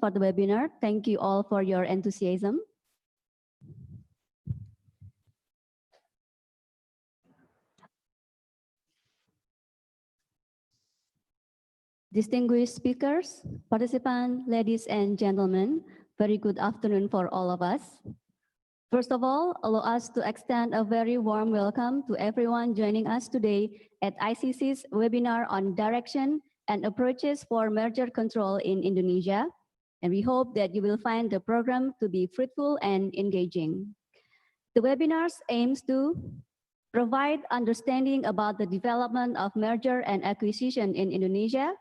For the webinar. Thank you all for your enthusiasm. Distinguished speakers, participants, ladies and gentlemen, very good afternoon for all of us. First of all, allow us to extend a very warm welcome to everyone joining us today at ICC's webinar on direction and approaches for merger control in Indonesia. And we hope that you will find the program to be fruitful and engaging. The webinar aims to provide understanding about the development of merger and acquisition in Indonesia,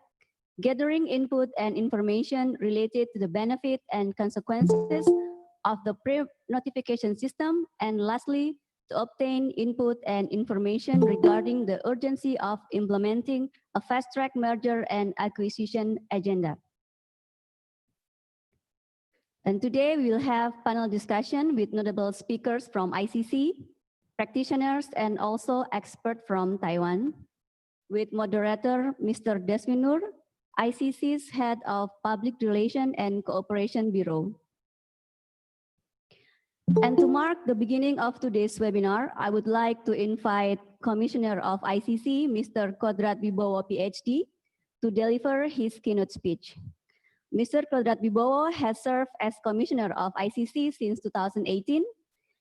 gathering input and information related to the benefit and consequences of the pre-notification system, and lastly, to obtain input and information regarding the urgency of implementing a fast-track merger and acquisition agenda. And today we will have panel discussion with notable speakers from ICC, practitioners, and also experts from Taiwan, with moderator Mr. Desminur, ICC's Head of Public Relations and Cooperation Bureau. And to mark the beginning of today's webinar, I would like to invite Commissioner of ICC, Mr. Kodrat Wibowo, PhD, to deliver his keynote speech. Mr. Kodrat Wibowo has served as Commissioner of ICC since 2018,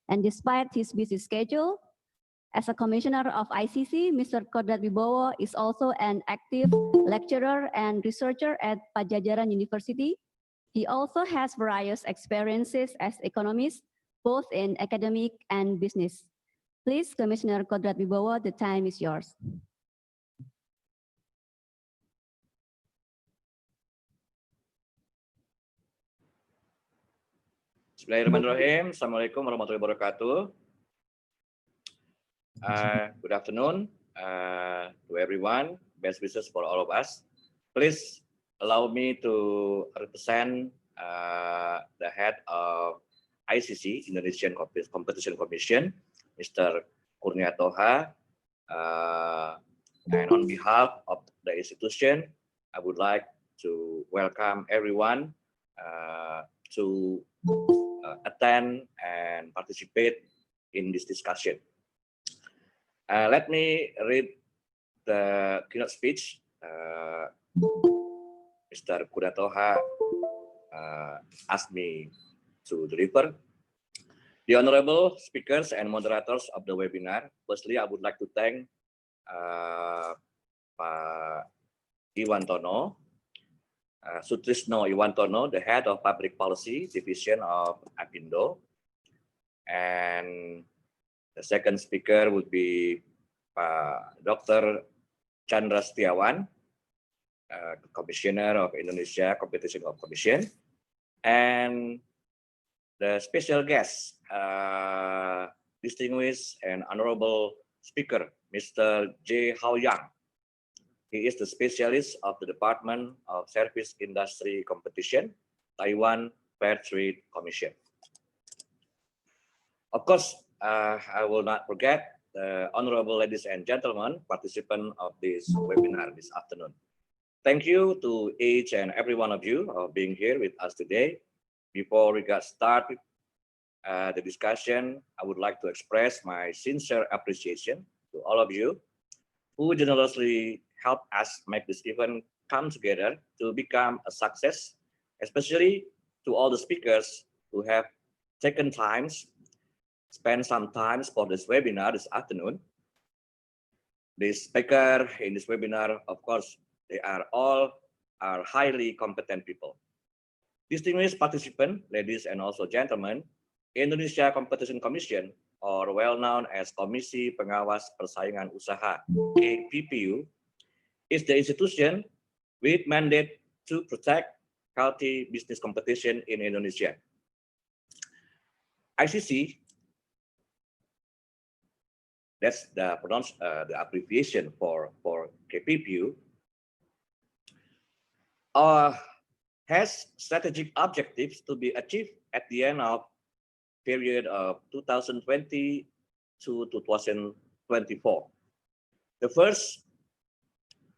and despite his busy schedule, as a Commissioner of ICC, Mr. Kodrat Wibowo is also an active lecturer and researcher at Pajajaran University. He also has various experiences as economist, both in academic and business. Please, Commissioner Kodrat Wibowo, the time is yours. Bismillahirrahmanirrahim. Assalamualaikum warahmatullahi wabarakatuh. Good afternoon to everyone. Best wishes for all of us. Please allow me to represent the head of ICC, Indonesian Competition Commission, Mr. Kurnia Toha. And on behalf of the institution, I would like to welcome everyone to attend and participate in this discussion. Let me read the keynote speech Mr. Kurnia Toha asked me to deliver. The honorable speakers and moderators of the webinar, firstly, I would like to thank Pak Iwantono, Sutrisno Iwantono, the head of Public Policy Division of Apindo. And the second speaker would be Dr. Chandra Setiawan, Commissioner of Indonesia Competition Commission. And the special guest, distinguished and honorable speaker, Mr. J. Hao Yang. He is the specialist of the Department of Service Industry Competition, Taiwan Fair Trade Commission. Of course, I will not forget the honorable ladies and gentlemen, participants of this webinar this afternoon. Thank you to each and every one of you for being here with us today. Before we get started the discussion, I would like to express my sincere appreciation to all of you who generously help us make this event come together to become a success, especially to all the speakers who have taken spend some time for this webinar this afternoon. The speaker in this webinar, of course, they are all highly competent people. Distinguished participants, ladies and also gentlemen, Indonesia Competition Commission, or well known as Komisi Pengawas Persaingan Usaha, KPPU, is the institution with mandate to protect healthy business competition in Indonesia. ICC, that's the abbreviation for KPPU, has strategic objectives to be achieved at the end of period of 2020 to 2024. The first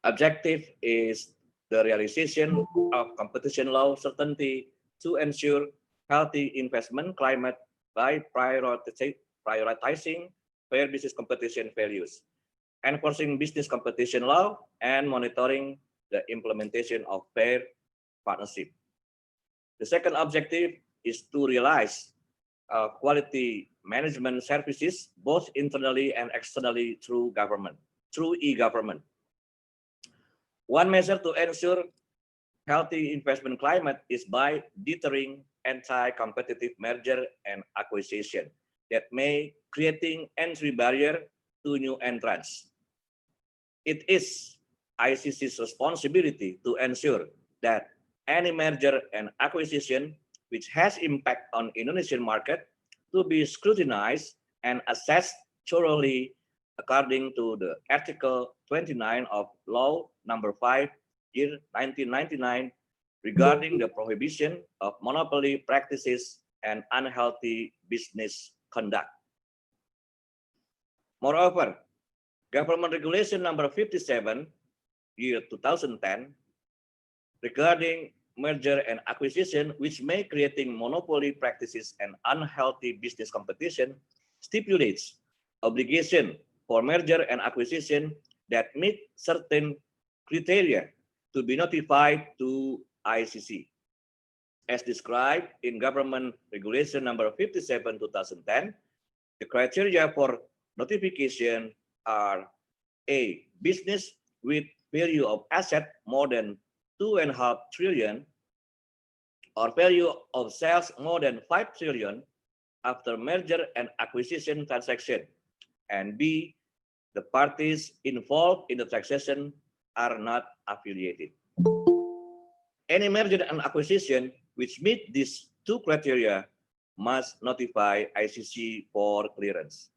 objective is the realization of competition law certainty to ensure healthy investment climate by prioritizing fair business competition values, enforcing business competition law, and monitoring the implementation of fair partnership. The second objective is to realize quality management services both internally and externally through e-government. One measure to ensure healthy investment climate is by deterring anti-competitive merger and acquisition that may creating entry barrier to new entrants. It is ICC's responsibility to ensure that any merger and acquisition which has impact on Indonesian market to be scrutinized and assessed thoroughly according to the Article 29 of Law Number 5, year 1999, regarding the prohibition of monopoly practices and unhealthy business conduct. Moreover, Government Regulation Number 57, year 2010, regarding merger and acquisition which may creating monopoly practices and unhealthy business competition stipulates obligation for merger and acquisition that meet certain criteria to be notified to ICC. As described in Government Regulation Number 57, 2010, the criteria for notification are: A, business with value of asset more than 2.5 trillion or value of sales more than 5 trillion after merger and acquisition transaction, and B, the parties involved in the transaction are not affiliated. Any merger and acquisition which meet these two criteria must notify ICC for clearance.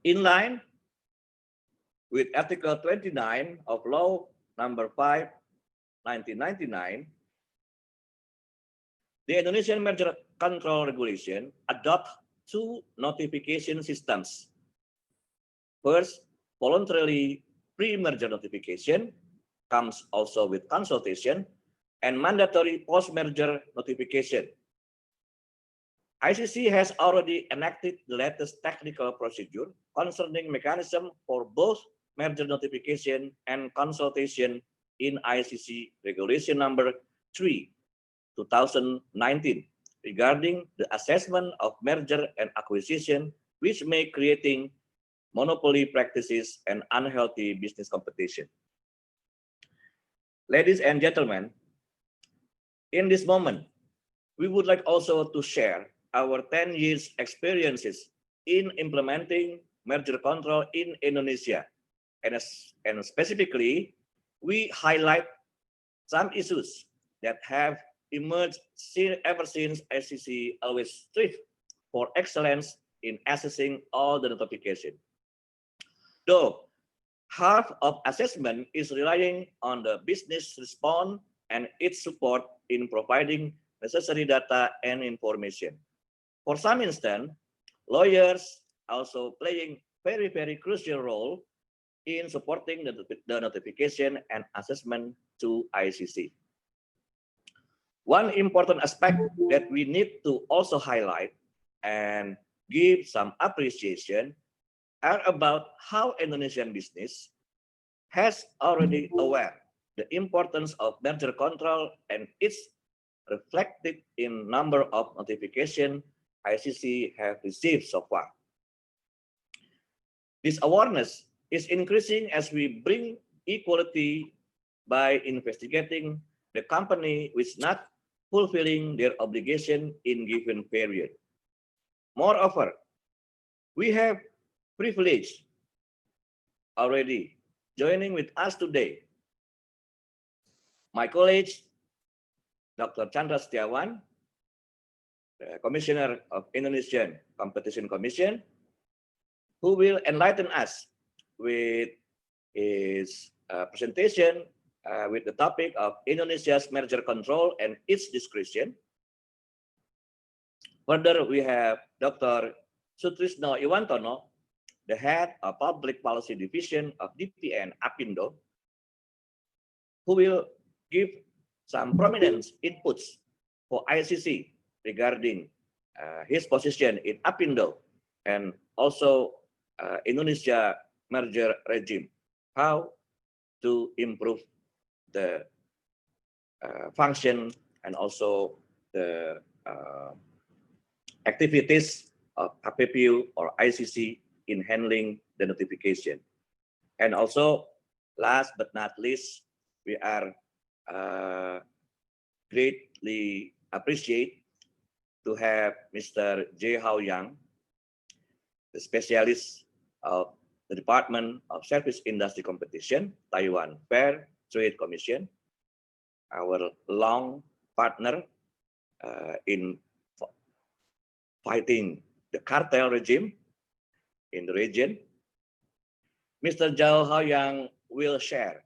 In line with Article 29 of Law Number 5, 1999, the Indonesian Merger Control Regulation adopts two notification systems. First, voluntarily pre-merger notification comes also with consultation, and mandatory post-merger notification. ICC has already enacted the latest technical procedure concerning mechanism for both merger notification and consultation in ICC Regulation Number 3, 2019, regarding the assessment of merger and acquisition, which may creating monopoly practices and unhealthy business competition. Ladies and gentlemen, in this moment, we would like also to share our 10 years experiences in implementing merger control in Indonesia. And specifically, we highlight some issues that have emerged ever since ICC always strive for excellence in assessing all the notification. Though half of assessment is relying on the business response and its support in providing necessary data and information. For some instance, lawyers also playing very crucial role in supporting the notification and assessment to ICC. One important aspect that we need to also highlight and give some appreciation are about how Indonesian business has already aware the importance of merger control, and it's reflected in number of notification ICC have received so far. This awareness is increasing as we bring equality by investigating the company which not fulfilling their obligation in given period. Moreover, we have privilege already joining with us today my colleague, Dr. Chandra Setiawan, the Commissioner of Indonesian Competition Commission, who will enlighten us with his presentation with the topic of Indonesia's merger control and its discretion. Further, we have Dr. Sutrisno Iwantono, the head of Public Policy Division of DPN Apindo, who will give some prominent inputs for ICC regarding his position in Apindo and also Indonesia merger regime, how to improve the function and also the activities of APPU or ICC in handling the notification. And also, last but not least, we are greatly appreciate to have Mr. J. Hao Yang, the specialist of the Department of Service Industry Competition, Taiwan Fair Trade Commission, our long partner in fighting the cartel regime in the region. Mr. Zhao Haoyang will share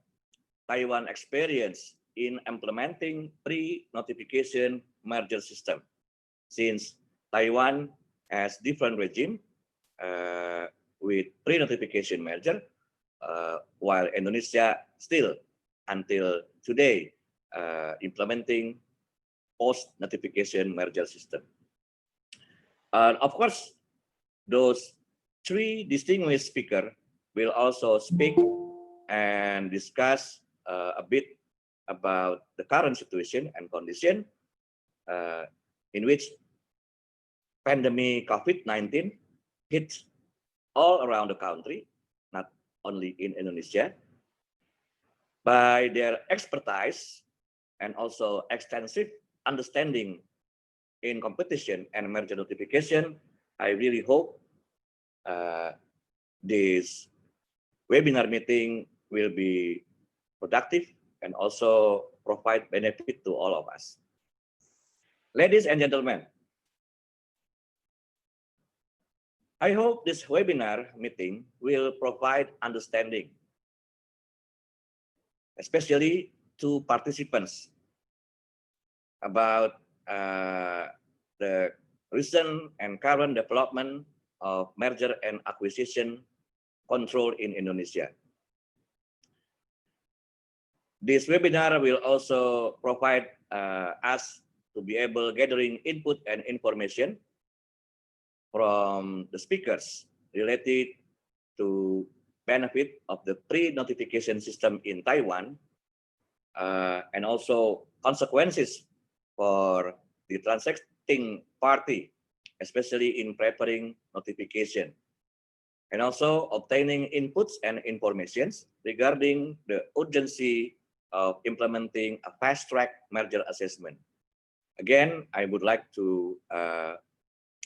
Taiwan experience in implementing pre-notification merger system, since Taiwan has different regime with pre-notification merger, while Indonesia still until today implementing post-notification merger system. Of course, those three distinguished speakers will also speak and discuss a bit about the current situation and condition in which pandemic COVID-19 hit all around the country, not only in Indonesia. By their expertise and also extensive understanding in competition and merger notification, I really hope this webinar meeting will be productive and also provide benefit to all of us. Ladies and gentlemen, I hope this webinar meeting will provide understanding, especially to participants, about the recent and current development of merger and acquisition control in Indonesia. This webinar will also provide us to be able gathering input and information from the speakers related to benefit of the pre-notification system in Taiwan, and also consequences for the transacting party, especially in preparing notification, and also obtaining inputs and informations regarding the urgency of implementing a fast-track merger assessment. Again, I would like to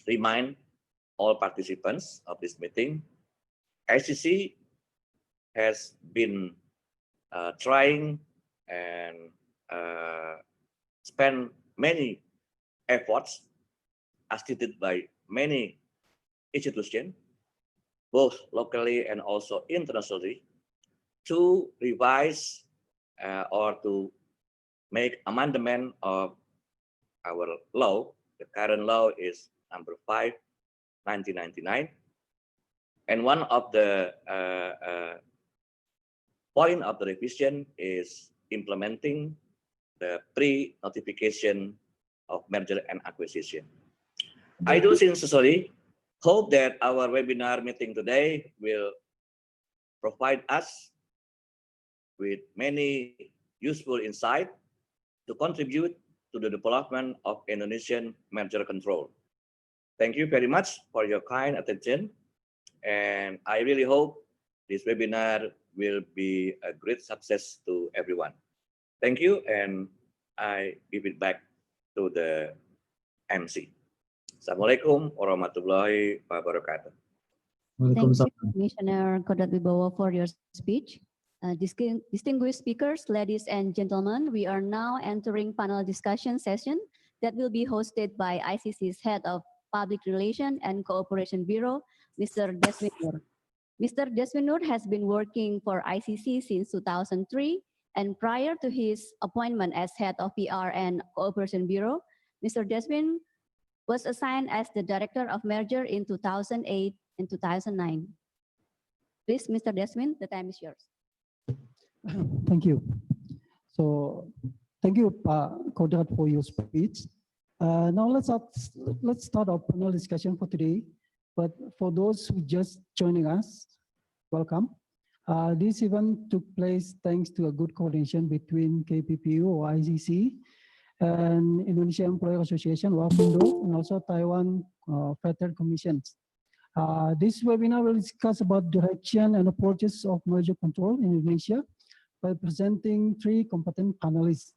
remind all participants of this meeting, ICC has been trying and spend many efforts as stated by many institutions, both locally and also internationally, to revise or to make amendment of our law. The current law is number 5, 1999. And one of the point of the revision is implementing the pre-notification of merger and acquisition. I do sincerely hope that our webinar meeting today will provide us with many useful insight to contribute to the development of Indonesian merger control. Thank you very much for your kind attention, and I really hope this webinar will be a great success to everyone. Thank you, and I give it back to the MC. Assalamualaikum warahmatullahi wabarakatuh. Thank you, Commissioner Kodat Wibowo, for your speech. Distinguished speakers, ladies and gentlemen, we are now entering panel discussion session that will be hosted by ICC's Head of Public Relations and Cooperation Bureau, Mr. Deswin Nur. Mr. Deswin Nur has been working for ICC since 2003, and prior to his appointment as Head of PR and Cooperation Bureau, Mr. Deswin was assigned as the Director of Merger in 2008 and 2009. Please, Mr. Deswin, the time is yours. Thank you. So, thank you, Kodat, for your speech. Now let's start our panel discussion for today. But for those who just joining us, welcome. This event took place thanks to a good coordination between KPPU or ICC and Indonesia Employer Association, WAPINDO, and also Taiwan Federal Commissions. This webinar will discuss about direction and approaches of merger control in Indonesia by presenting 3 competent panelists.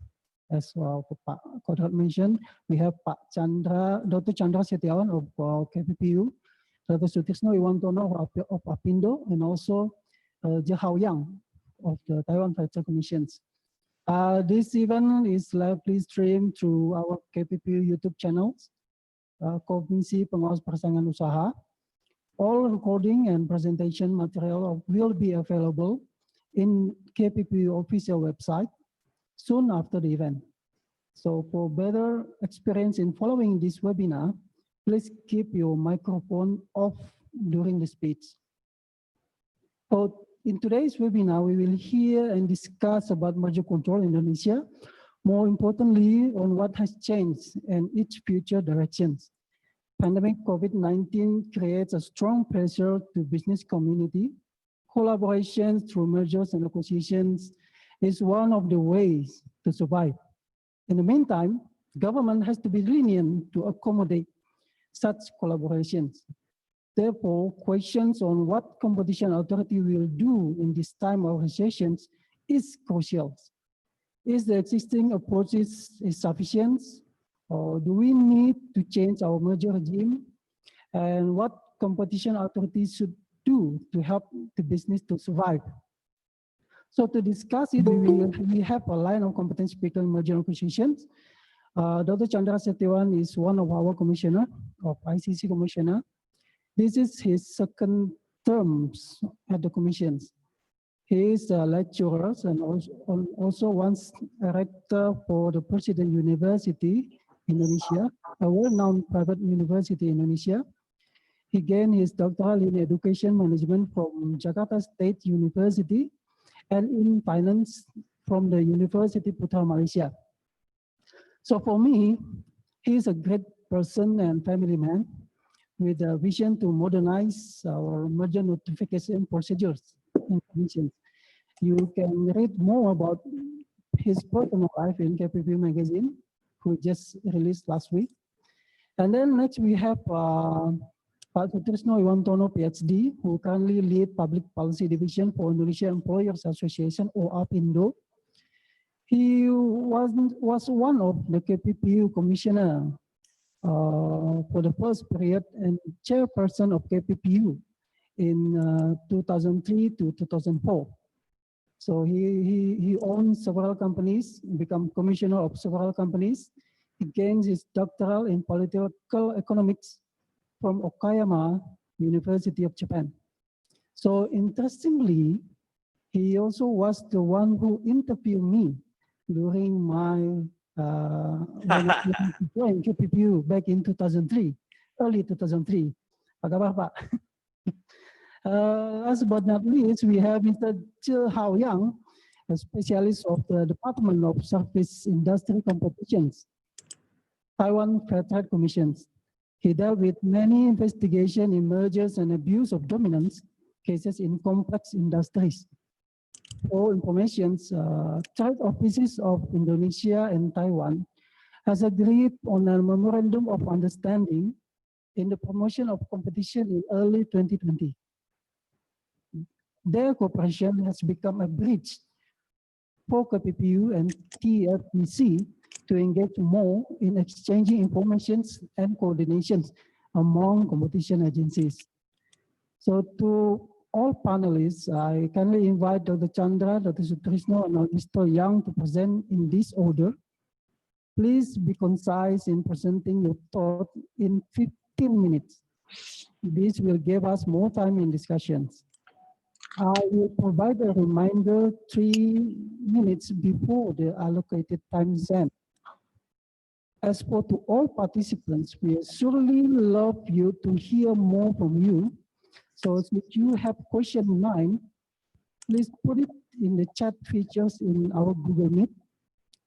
As Pak Kodat mentioned, we have Dr. Chandra Setiawan of KPPU, Dr. Sutisno Iwantono of APindo, and also Jahao Yang of the Taiwan Federal Commissions. This event is lively streamed through our KPPU YouTube channels, Komisi Pengawas Persaingan Usaha. All recording and presentation material will be available in KPPU official website soon after the event. So for better experience in following this webinar, please keep your microphone off during the speech. So in today's webinar, we will hear and discuss about merger control in Indonesia, more importantly on what has changed and its future directions. Pandemic COVID-19 creates a strong pressure to business community. Collaboration through mergers and acquisitions is one of the ways to survive. In the meantime, government has to be lenient to accommodate such collaborations. Therefore, questions on what competition authority will do in this time of recessions is crucial. Is the existing approaches sufficient, or do we need to change our merger regime? And what competition authorities should do to help the business to survive? So to discuss it, we have a line of competent speaker in merger and acquisitions. Dr. Chandra Setiawan is one of our commissioner, of ICC commissioner. This is his second term at the commissions. He is a lecturer and also once a rector for the President University Indonesia, a well-known private university in Indonesia. He gained his doctoral in education management from Jakarta State University and in finance from the University Putra Malaysia. So for me, he is a great person and family man with a vision to modernize our merger notification procedures in commissions. You can read more about his personal life in KPP magazine, who just released last week. And then next we have Pak Sutrisno Iwantono, PhD, who currently lead Public Policy Division for Indonesia Employers Association, or APindo. He was one of the KPPU commissioner for the first period and chairperson of KPPU in 2003 to 2004. So he owns several companies, become commissioner of several companies. He gains his doctoral in political economics from Okayama University of Japan. So interestingly, he also was the one who interviewed me during my when KPPU back in 2003, early 2003. Apa kabar, Pak? Last but not least, we have Mr. Che Hao Yang, a specialist of the Department of Service Industry Competitions, Taiwan Fair Trade Commissions. He dealt with many investigation in mergers and abuse of dominance cases in complex industries. For information, trade offices of Indonesia and Taiwan has agreed on a memorandum of understanding in the promotion of competition in early 2020. Their cooperation has become a bridge for KPPU and TFPC to engage more in exchanging information and coordinations among competition agencies. So to all panelists, I kindly invite Dr. Chandra, Dr. Sutrisno, and Mr. Yang to present in this order. Please be concise in presenting your thought in 15 minutes. This will give us more time in discussions. I will provide a reminder 3 minutes before the allocated time is end. As for to all participants, we surely love you to hear more from you. So if you have question in mind, please put it in the chat features in our Google Meet,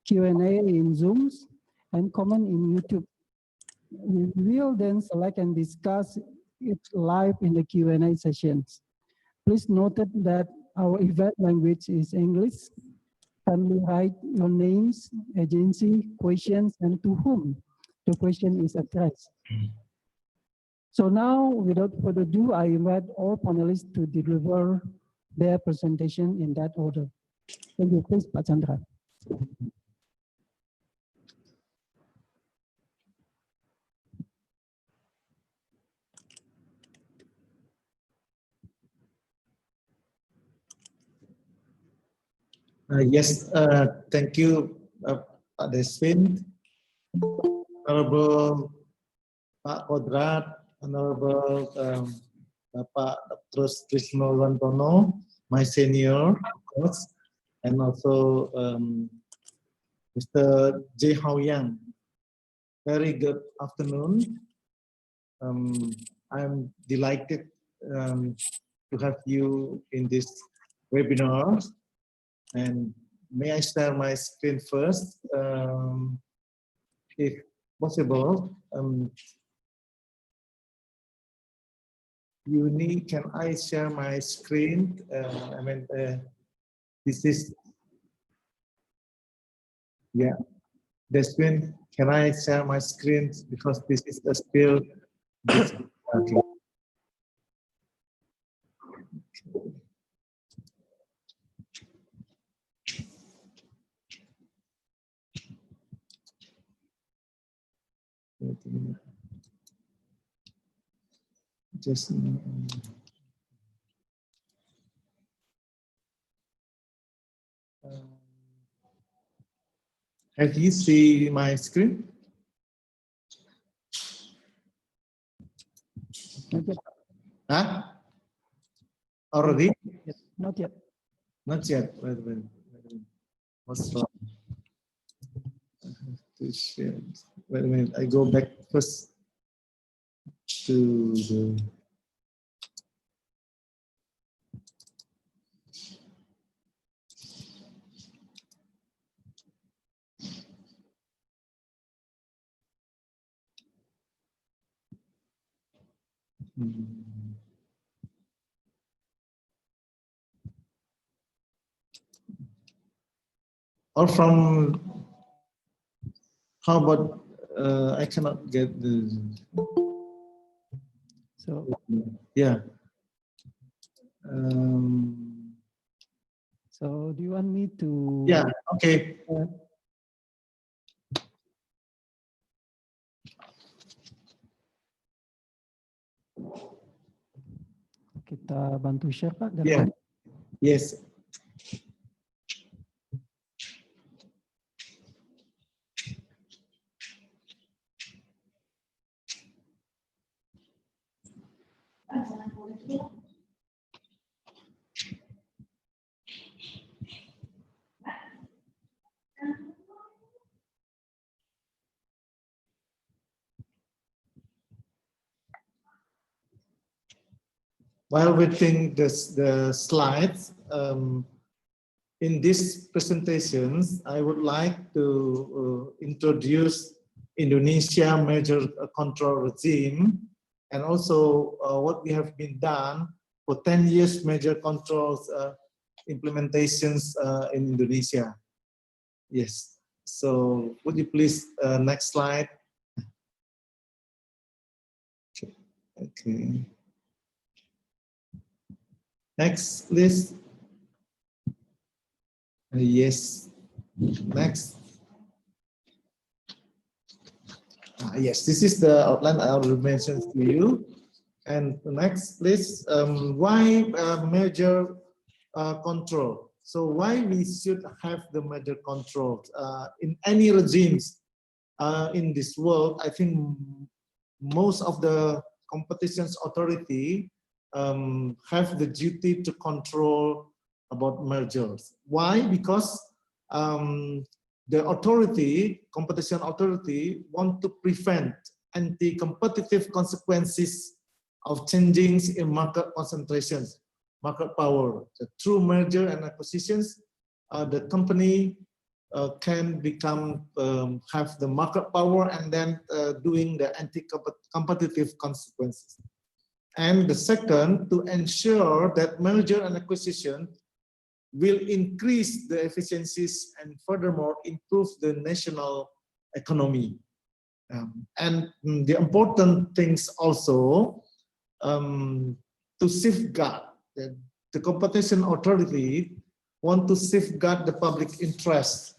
Q&A in Zooms, and comment in YouTube. We will then select and discuss it live in the Q&A sessions. Please note that our event language is English. Kindly write your names, agency, questions, and to whom the question is addressed. So now, without further ado, I invite all panelists to deliver their presentation in that order. Thank you, please, Pak Chandra. Yes, thank you, Pak Desvin, Honorable Pak Kodrat, Honorable Bapak Dr. Trisno Lantono, my senior, of course, and also Mr. J. Hao Yang. Very good afternoon. I'm delighted to have you in this webinar. And may I share my screen first, if possible. Can I share my screen? This is, yeah, the screen. Can I share my screen because this is the still. Okay. Just Have you seen my screen? Not yet. Huh? Already? Not yet. Not yet. Wait a minute. What's wrong? I have to share. Wait a minute. I go back first to the. Or from, how about, I cannot get the, So, yeah. so do you want me to? Yeah, okay. Kita bantu share, Pak. dan Yeah, yes. While waiting the slides, in these presentations, I would like to introduce Indonesia major control regime, and also what we have been done for 10 years major controls implementations in Indonesia. Yes. So would you please next slide? Okay. Next, please. Yes. Next. Yes, this is the outline I already mentioned to you. And next, please. Why major control? So why we should have the major control in any regimes in this world? I think most of the competitions authority have the duty to control about mergers. Why? Because the authority, competition authority, want to prevent anti-competitive consequences of changes in market concentrations, market power. So through merger and acquisitions, the company can become have the market power and then doing the anti-competitive consequences. And the second, to ensure that merger and acquisition will increase the efficiencies and furthermore improve the national economy. And the important things also to safeguard the competition authority want to safeguard the public interest,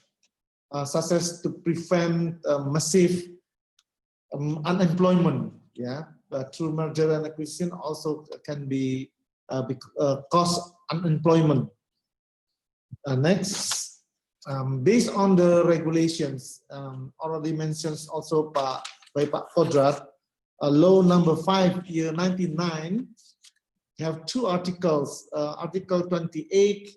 such as to prevent massive unemployment. Yeah, through merger and acquisition also can be cause unemployment. Next, based on the regulations already mentioned also by Pak Kodrat, law number 5 year 99 have two articles. Article 28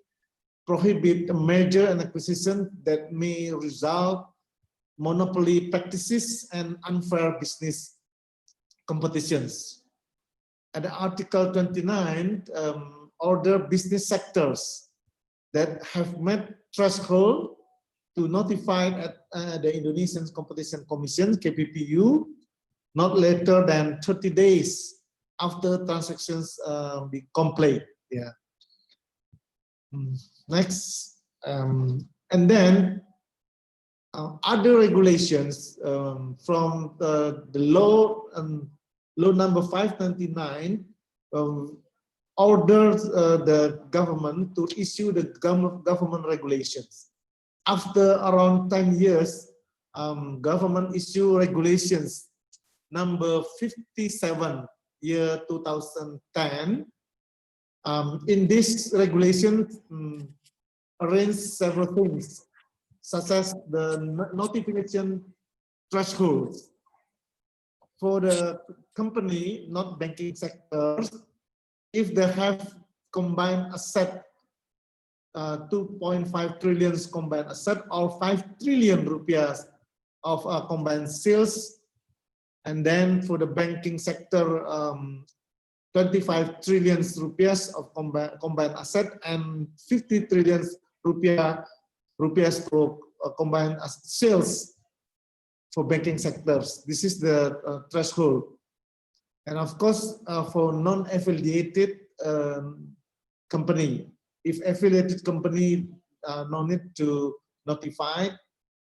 prohibit merger and acquisition that may result monopoly practices and unfair business competitions. And Article 29 order business sectors that have met threshold to notify at the Indonesian Competition Commission (KPPU) not later than 30 days after transactions be complete. Yeah. Next, and then other regulations from the law number 599 orders the government to issue the government regulations. After around 10 years, government issue regulations number 57 year 2010. In this regulation arrange several things, such as the notification thresholds for the company, not banking sectors. If they have combined asset, 2.5 trillion combined asset, or 5 trillion rupiah of combined sales, and then for the banking sector, 25 trillion rupiah of combined asset and 50 trillion rupiah for combined sales for banking sectors. This is the threshold. And of course, for non-affiliated company, if affiliated company, no need to notify,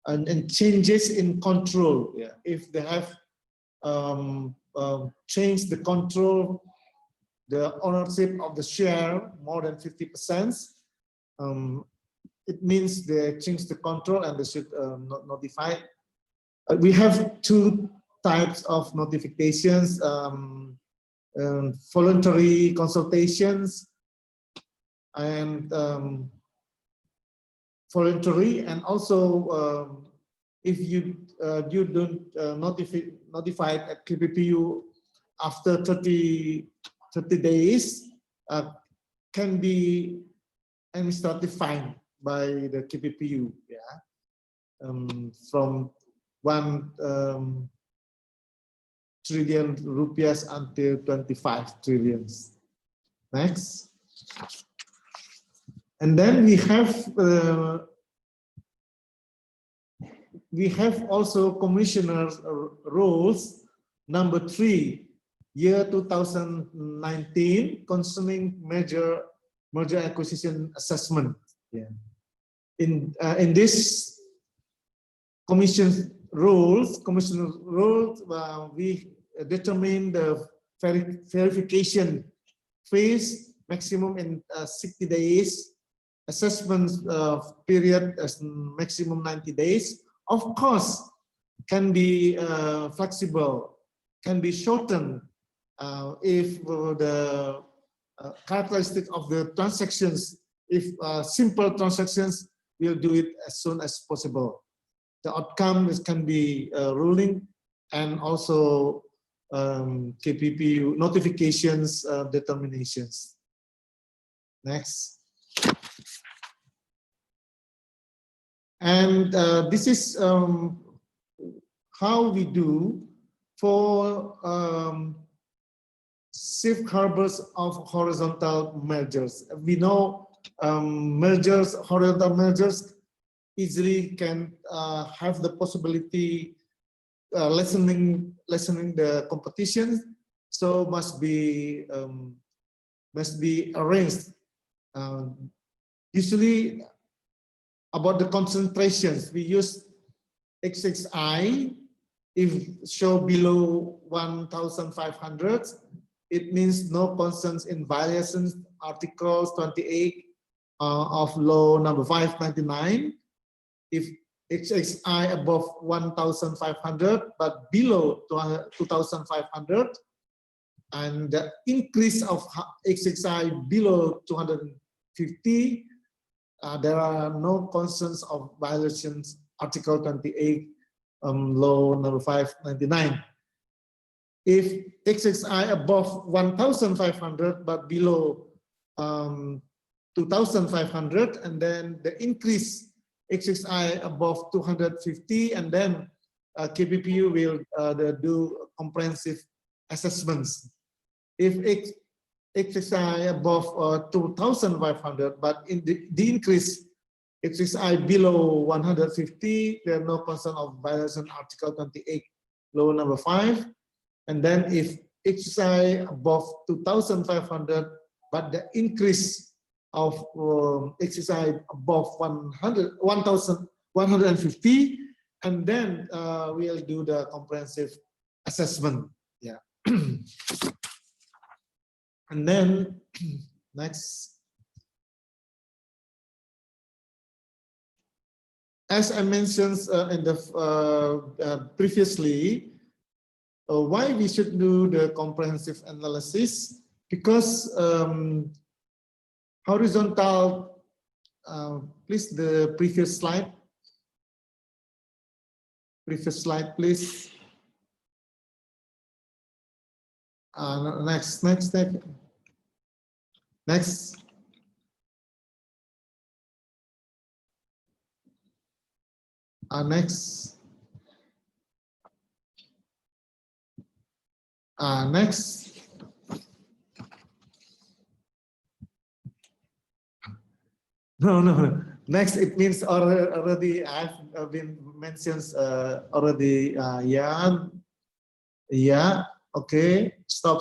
and changes in control. Yeah. If they have changed the control, the ownership of the share more than 50%, it means they change the control and they should notify. We have two types of notifications, voluntary consultations and voluntary, and also if you don't notify at KPPU after 30 days, can be administrative fine by the KPPU, yeah, from 1 trillion rupiah until 25 trillions. Next. And then we have also commissioner's rules number 3, year 2019, concerning merger acquisition assessment. Yeah. In this commissioner rules, we determine the verification phase maximum in 60 days, assessment period as maximum 90 days. Of course, can be flexible, can be shortened if the characteristic of the transactions, if simple transactions, we'll do it as soon as possible. The outcome can be ruling and also KPPU notifications determinations. Next. And this is how we do for safe harbors of horizontal mergers. We know horizontal mergers easily can have the possibility lessening the competition, so must be arranged. Usually about the concentrations, we use XXI. If show below 1,500, it means no concerns in violations articles 28 of law number 599. If XXI above 1,500 but below 2,500, and the increase of XXI below 250, there are no concerns of violations article 28 law number 599. If XXI above 1,500 but below 2,500, and then the increase XXI above 250, and then KPPU will do comprehensive assessments. If XXI above 2,500, but in the increase XXI below 150, there are no concern of violation article 28 law number 5. And then if XXI above 2,500, but the increase of XXI above 1,150, and then we'll do the comprehensive assessment. Yeah. And then next, as I mentioned in the previously, why we should do the comprehensive analysis? Because horizontal, please the previous slide. Previous slide, please. Next. Next. Next. No. Next, it means already I've been mentioned already. Yeah. Okay. Stop.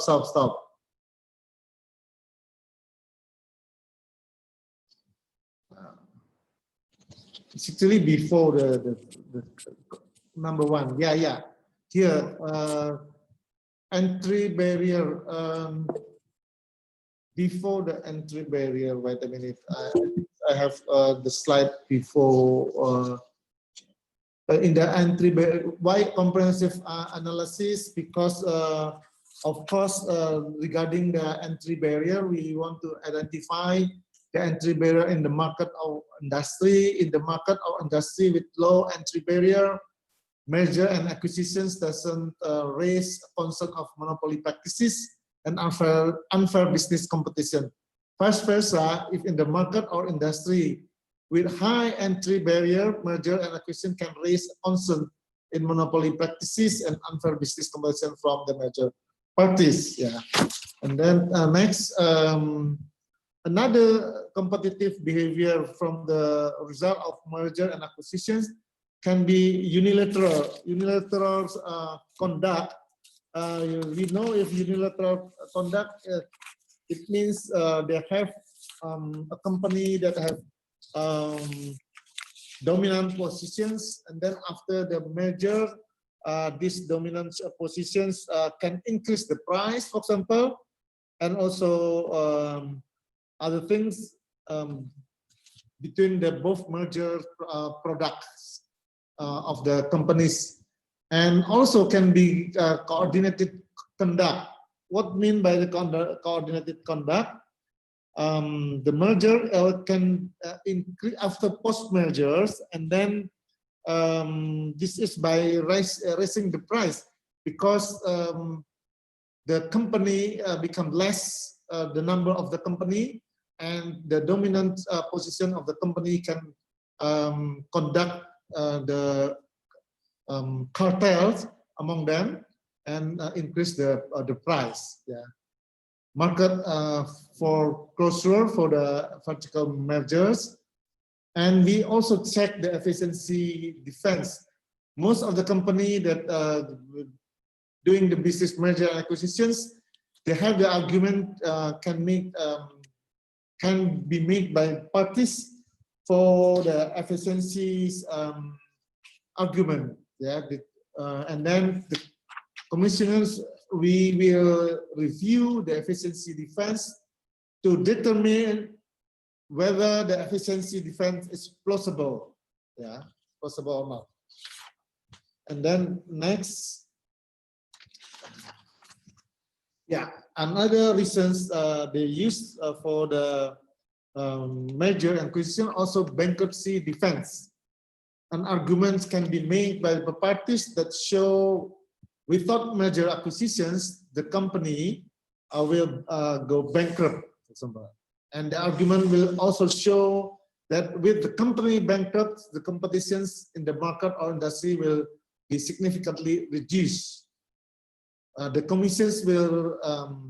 It's actually before the number one. Yeah. Here, entry barrier. Before the entry barrier, wait a minute. I have the slide before. In the entry barrier, why comprehensive analysis? Because of course, regarding the entry barrier, we want to identify the entry barrier in the market or industry. In the market or industry with low entry barrier, merger and acquisitions doesn't raise concern of monopoly practices and unfair business competition. Vice versa, if in the market or industry with high entry barrier, merger and acquisition can raise concern in monopoly practices and unfair business competition from the major parties. Yeah, and then next, another competitive behavior from the result of merger and acquisitions can be unilateral conduct. We know if unilateral conduct, it means they have a company that have dominant positions, and then after the merger, these dominant positions can increase the price, for example, and also other things between the both merger products of the companies, and also can be coordinated conduct. What mean by the coordinated conduct? The merger can increase after post mergers, and then this is by raising the price, because the company become less, the number of the company, and the dominant position of the company can conduct the cartels among them and increase the price. Yeah, market for closure for the vertical mergers, and we also check the efficiency defense. Most of the company that doing the business merger and acquisitions, they have the argument can be made by parties for the efficiencies argument. Yeah, and then the commissioners, we will review the efficiency defense to determine whether the efficiency defense is plausible. Yeah, plausible or not. And then next, yeah, another reasons they use for the merger and acquisition, also bankruptcy defense. And arguments can be made by the parties that show without merger acquisitions, the company will go bankrupt, for example. And the argument will also show that with the company bankrupt, the competitions in the market or industry will be significantly reduced. The commissions will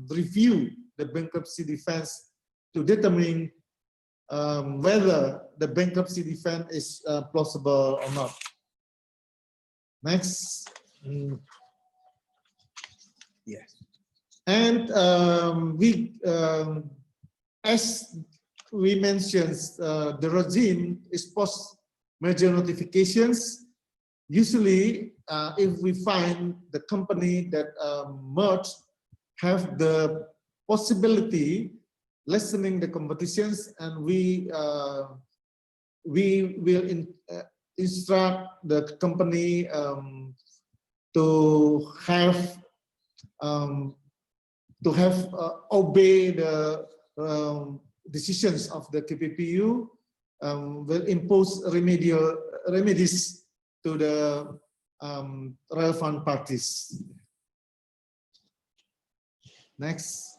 review the bankruptcy defense to determine whether the bankruptcy defense is plausible or not. Next. Yes. And as we mentioned, the regime is post-merger notifications. Usually, if we find the company that merged have the possibility lessening the competitions, and we will instruct the company to have obey the decisions of the KPPU, will impose remedies to the relevant parties. Next.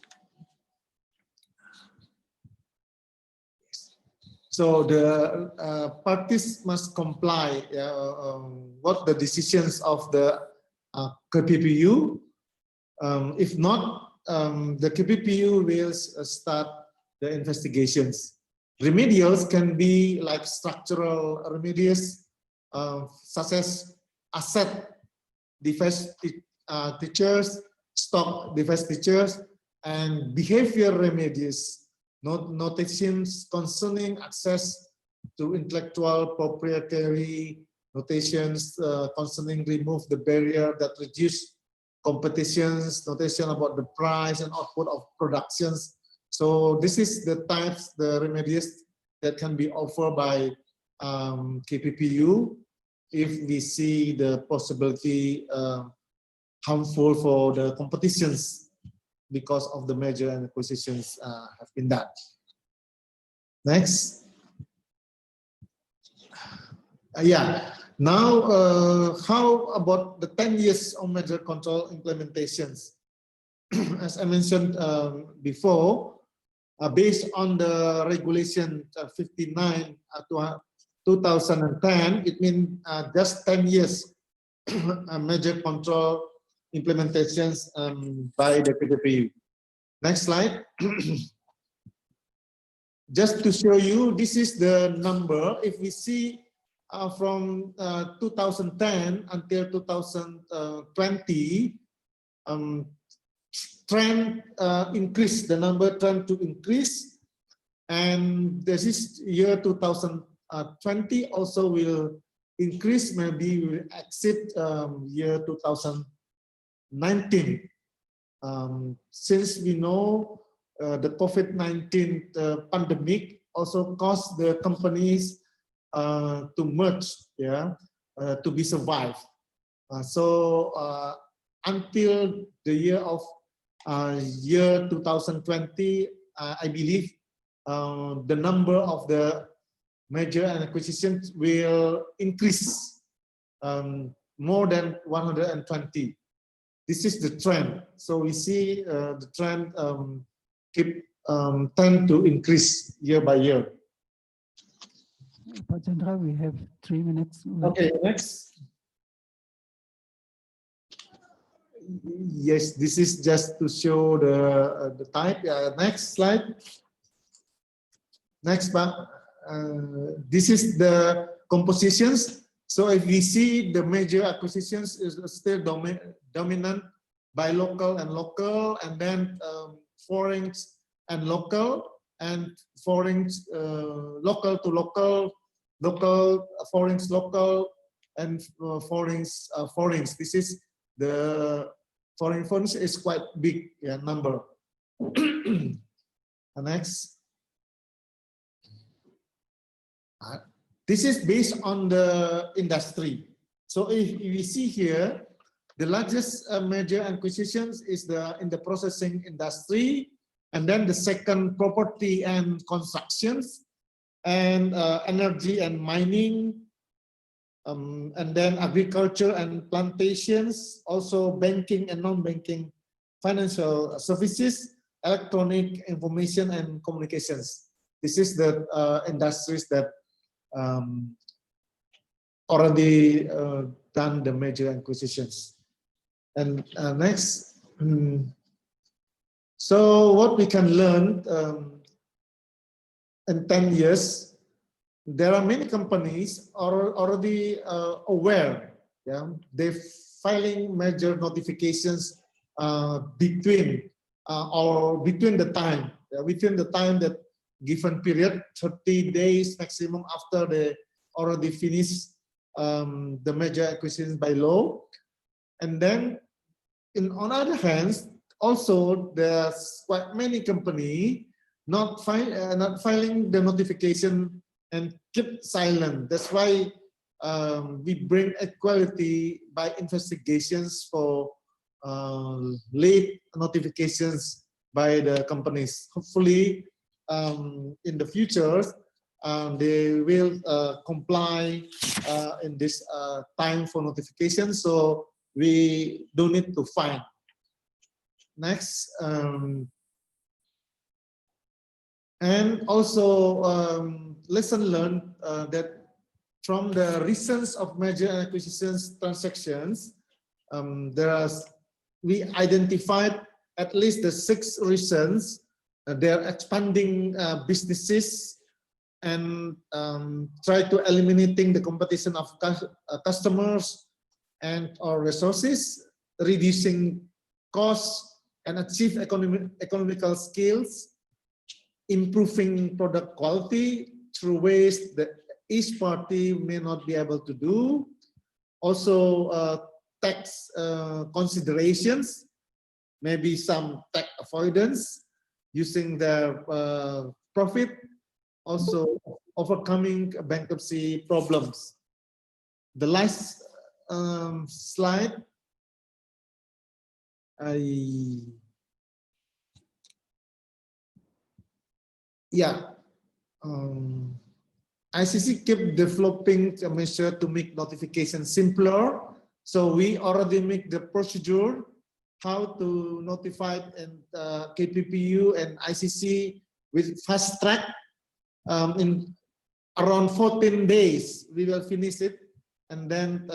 So the parties must comply what the decisions of the KPPU. If not, the KPPU will start the investigations. Remedials can be like structural remedies, such as asset divestitures, stock divestitures, and behavior remedies, notations concerning access to intellectual proprietary, notations concerning remove the barrier that reduce competitions, notation about the price and output of productions. So this is the types, the remedies that can be offered by KPPU if we see the possibility harmful for the competitions because of the merger and acquisitions have been done. Next. Yeah. Now, how about the 10 years of merger control implementations? As I mentioned before, based on the regulation 59 2010, it means just 10 years merger control implementations by the KPPU. Next slide. Just to show you, this is the number. If we see from 2010 until 2020, trend increase, the number trend to increase, and this is year 2020 also will increase, maybe will exit year 2019. Since we know the COVID-19 pandemic also caused the companies to merge, to be survived. So until the year of year 2020, I believe the number of the merger and acquisitions will increase more than 120. This is the trend. So we see the trend tend to increase year by year. Pak Chandra, we have 3 minutes. Okay, next. Yes, this is just to show the type. Next slide. Next, this is the compositions. So if we see the major acquisitions is still dominant by local, and then foreign and local, and foreign local to local, foreign local, and foreign. This is the foreign funds is quite big number. Next. This is based on the industry. So if we see here, the largest merger acquisitions is in the processing industry, and then the second property and constructions, and energy and mining, and then agriculture and plantations, also banking and non-banking financial services, electronic information and communications. This is the industries that already done the major acquisitions. And next, so what we can learn in 10 years, there are many companies are already aware. They're filing major notifications between the time, within the time that given period, 30 days maximum after they already finished the major acquisitions by law. And then on other hands, also there's quite many companies not filing the notification and keep silent. That's why we bring equality by investigations for late notifications by the companies. Hopefully, in the future, they will comply in this time for notification, so we don't need to fine. Next, and also lesson learned that from the reasons of merger and acquisitions transactions, we identified at least the 6 reasons. They're expanding businesses and try to eliminating the competition of customers and or resources, reducing costs and achieve economical skills, improving product quality through ways that each party may not be able to do. Also tax considerations, maybe some tax avoidance using their profit, also overcoming bankruptcy problems. The last slide, ICC keep developing a measure to make notification simpler. So we already make the procedure how to notify and KPPU and ICC with fast track. In around 14 days, we will finish it, and then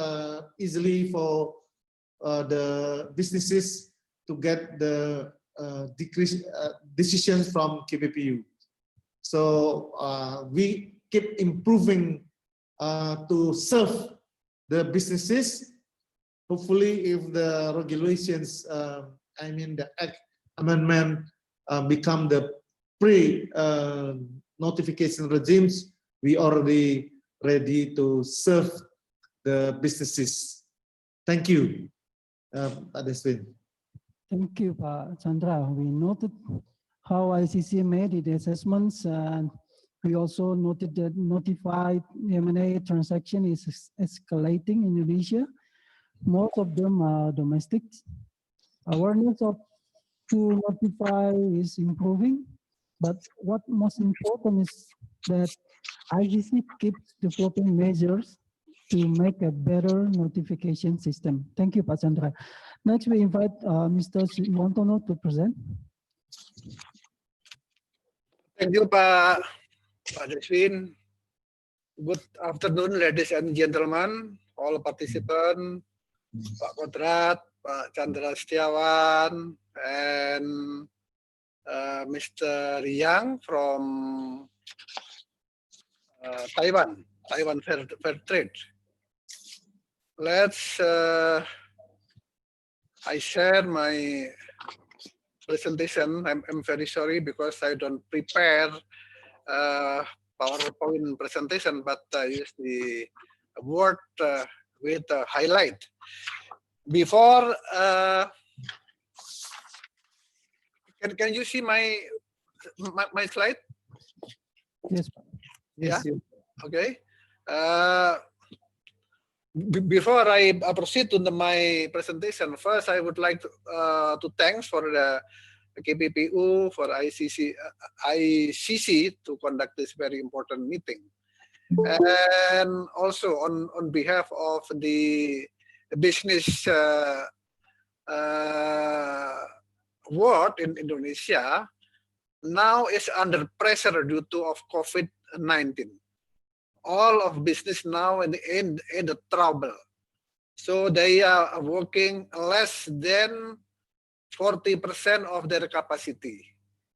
easily for the businesses to get the decisions from KPPU. So we keep improving to serve the businesses. Hopefully, if the regulations, I mean the Act amendment, become the pre-notification regimes, we already ready to serve the businesses. Thank you, Pak Deswin. Thank you, Pak Chandra. We noted how ICC made its assessments, and we also noted that notified M&A transaction is escalating in Indonesia. Most of them are domestic. Awareness of to notify is improving, but what most important is that ICC keeps developing measures to make a better notification system. Thank you, Pak Chandra. Next, we invite Mr. Yuwantono to present. Thank you, Pak Deswin. Good afternoon, ladies and gentlemen, all participants, Pak Kodrat, Pak Chandra Setiawan, and Mr. Yang from Taiwan Fair Trade. Let's, I share my presentation. I'm very sorry because I don't prepare PowerPoint presentation, but I use the Word with highlight. Before, can you see my slide? Yes. Yeah. Okay. Before I proceed to my presentation, first I would like to thanks for the KPPU, for ICC to conduct this very important meeting, and also on behalf of the business world in Indonesia, now is under pressure due to COVID-19. All of business now in the trouble, so they are working less than 40% of their capacity.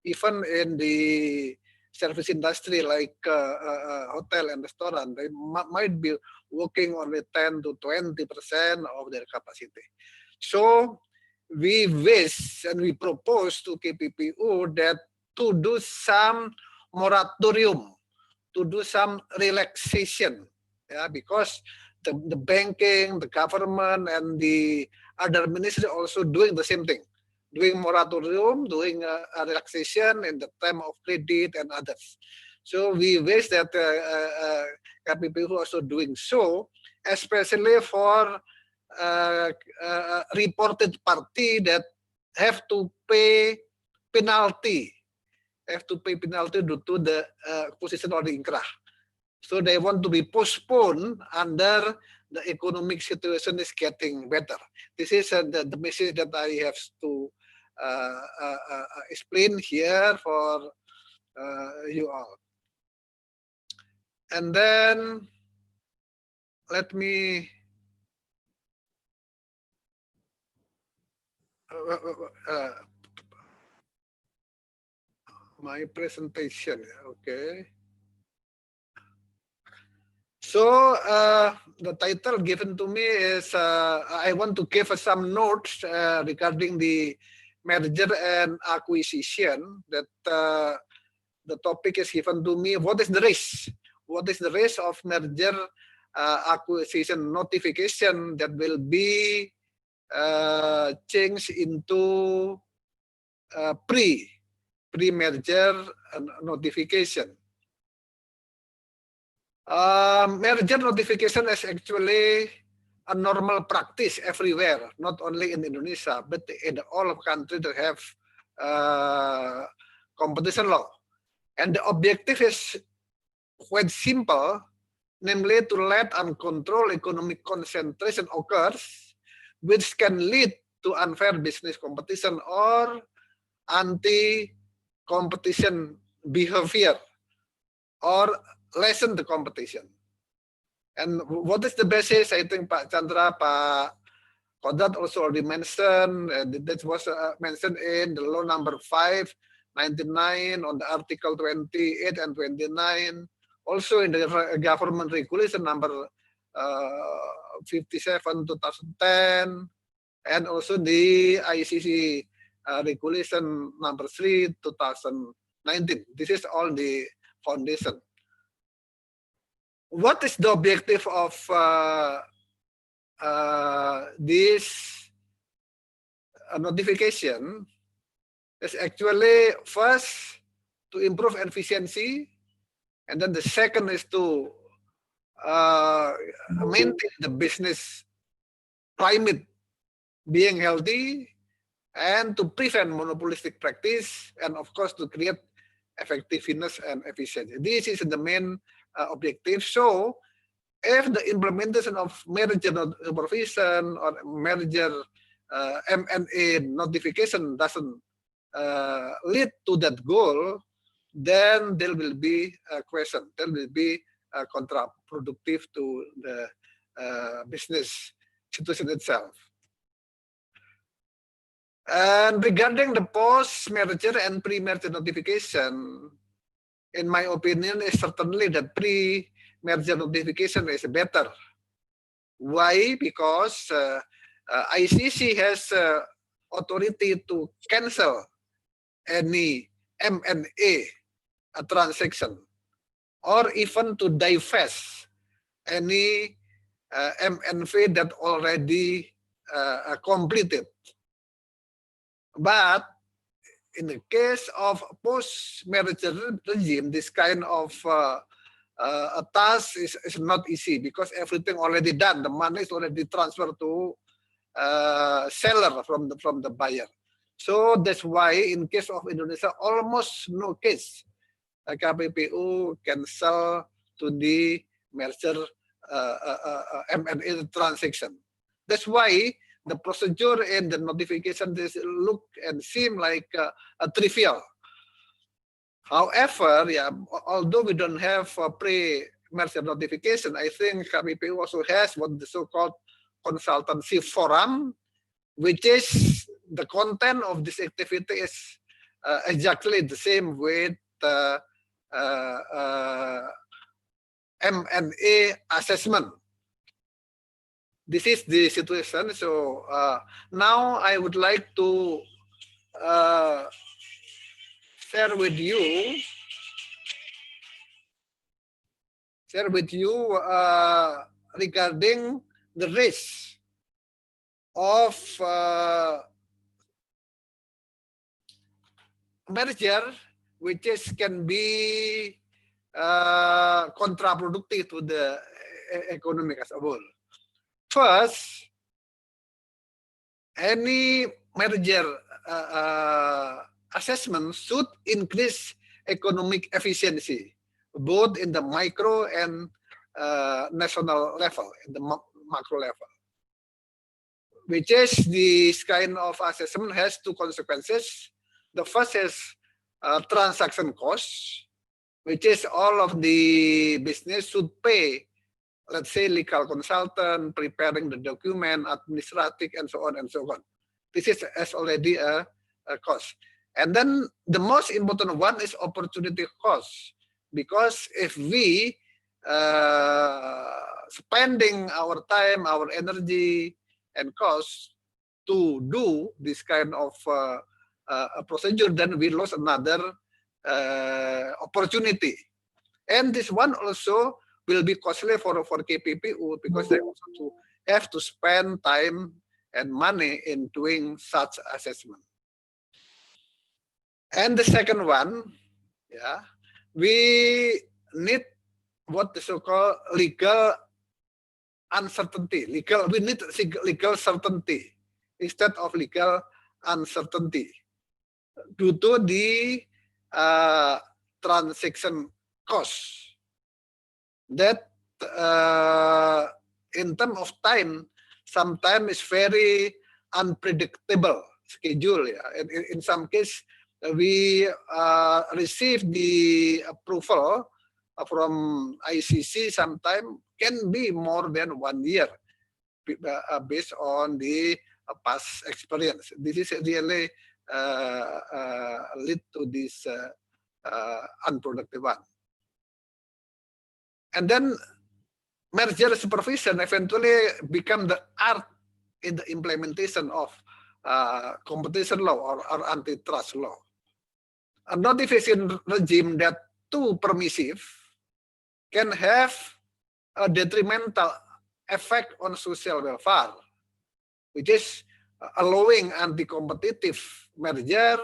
Even in the service industry like hotel and restaurant, they might be working only 10 to 20% of their capacity. So we wish and we propose to KPPU that to do some moratorium, to do some relaxation, yeah, because the banking, the government, and the other ministry also doing the same thing, doing moratorium, doing a relaxation in the time of credit and others. So we wish that KPPU also doing so, especially for reported party that have to pay penalty have to pay penalty due to the position or the inkrah. So they want to be postponed under the economic situation is getting better. This is the message that I have to explain here for you all. And then let me my presentation. Okay. So the title given to me is I want to give some notes regarding the merger and acquisition. That the topic is given to me. What is the risk? What is the risk of merger acquisition notification that will be changed into pre-merger notification? Merger notification is actually a normal practice everywhere, not only in Indonesia, but in all of countries that have competition law. And the objective is quite simple, namely to let uncontrolled economic concentration occurs, which can lead to unfair business competition or anti-competition behavior, or lessen the competition. And what is the basis? I think Pak Chandra, Pak Conduct also already mentioned, that was mentioned in the law number 5/99, on the article 28 and 29, also in the government regulation number 57/2010, and also the ICC regulation number 3/2019. This is all the foundation. What is the objective of this notification? Is actually first to improve efficiency, and then the second is to maintain the business climate being healthy, and to prevent monopolistic practice, and of course to create effectiveness and efficiency. This is the main objective. So if the implementation of merger supervision or merger M&A notification doesn't lead to that goal, then there will be a question. There will be counterproductive to the business situation itself. And regarding the post-merger and pre-merger notification, in my opinion, is certainly that pre-merger notification is better. Why? Because ICC has authority to cancel any M&A transaction, or even to divest any M&A that already completed. But in the case of post-merger regime, this kind of a task is not easy, because everything already done. The money is already transferred to seller from the buyer. So that's why in case of Indonesia, almost no case KPPU can sell to the merger M&A transaction. That's why the procedure and the notification look and seem like trivial. However, yeah, although we don't have a pre-merger notification, I think KPPU also has what the so-called consultancy forum, which is the content of this activity is exactly the same with M&A assessment. This is the situation. So now I would like to share with you regarding the risk of merger, which can be counterproductive to the economy as a whole. First, any merger assessment should increase economic efficiency, both in the micro and national level, in the macro level. Which is this kind of assessment has two consequences. The first is transaction costs, which is all of the business should pay, let's say, legal consultant, preparing the document, administrative, and so on and so on. This is already a cost. And then the most important one is opportunity cost, because if we spending our time, our energy, and cost to do this kind of procedure, then we lost another opportunity. And this one also will be costly for KPPU, because they also have to spend time and money in doing such assessment. And the second one, yeah, we need what the so-called legal uncertainty. We need legal certainty instead of legal uncertainty due to the transaction cost. That in terms of time, sometimes is very unpredictable schedule. Yeah. In some case, we receive the approval from ICC, sometimes can be more than 1 year based on the past experience. This is really lead to this unproductive one. And then merger supervision eventually become the art in the implementation of competition law or antitrust law. A notification regime that too permissive can have a detrimental effect on social welfare, which is allowing anti-competitive merger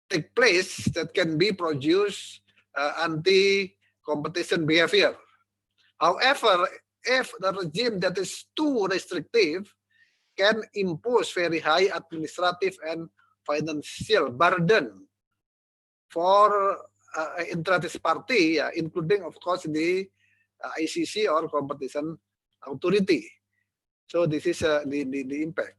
take place that can be produce anti-competition behavior. However, if the regime that is too restrictive can impose very high administrative and financial burden for interested party, including, of course, the ICC or competition authority. So this is the impact.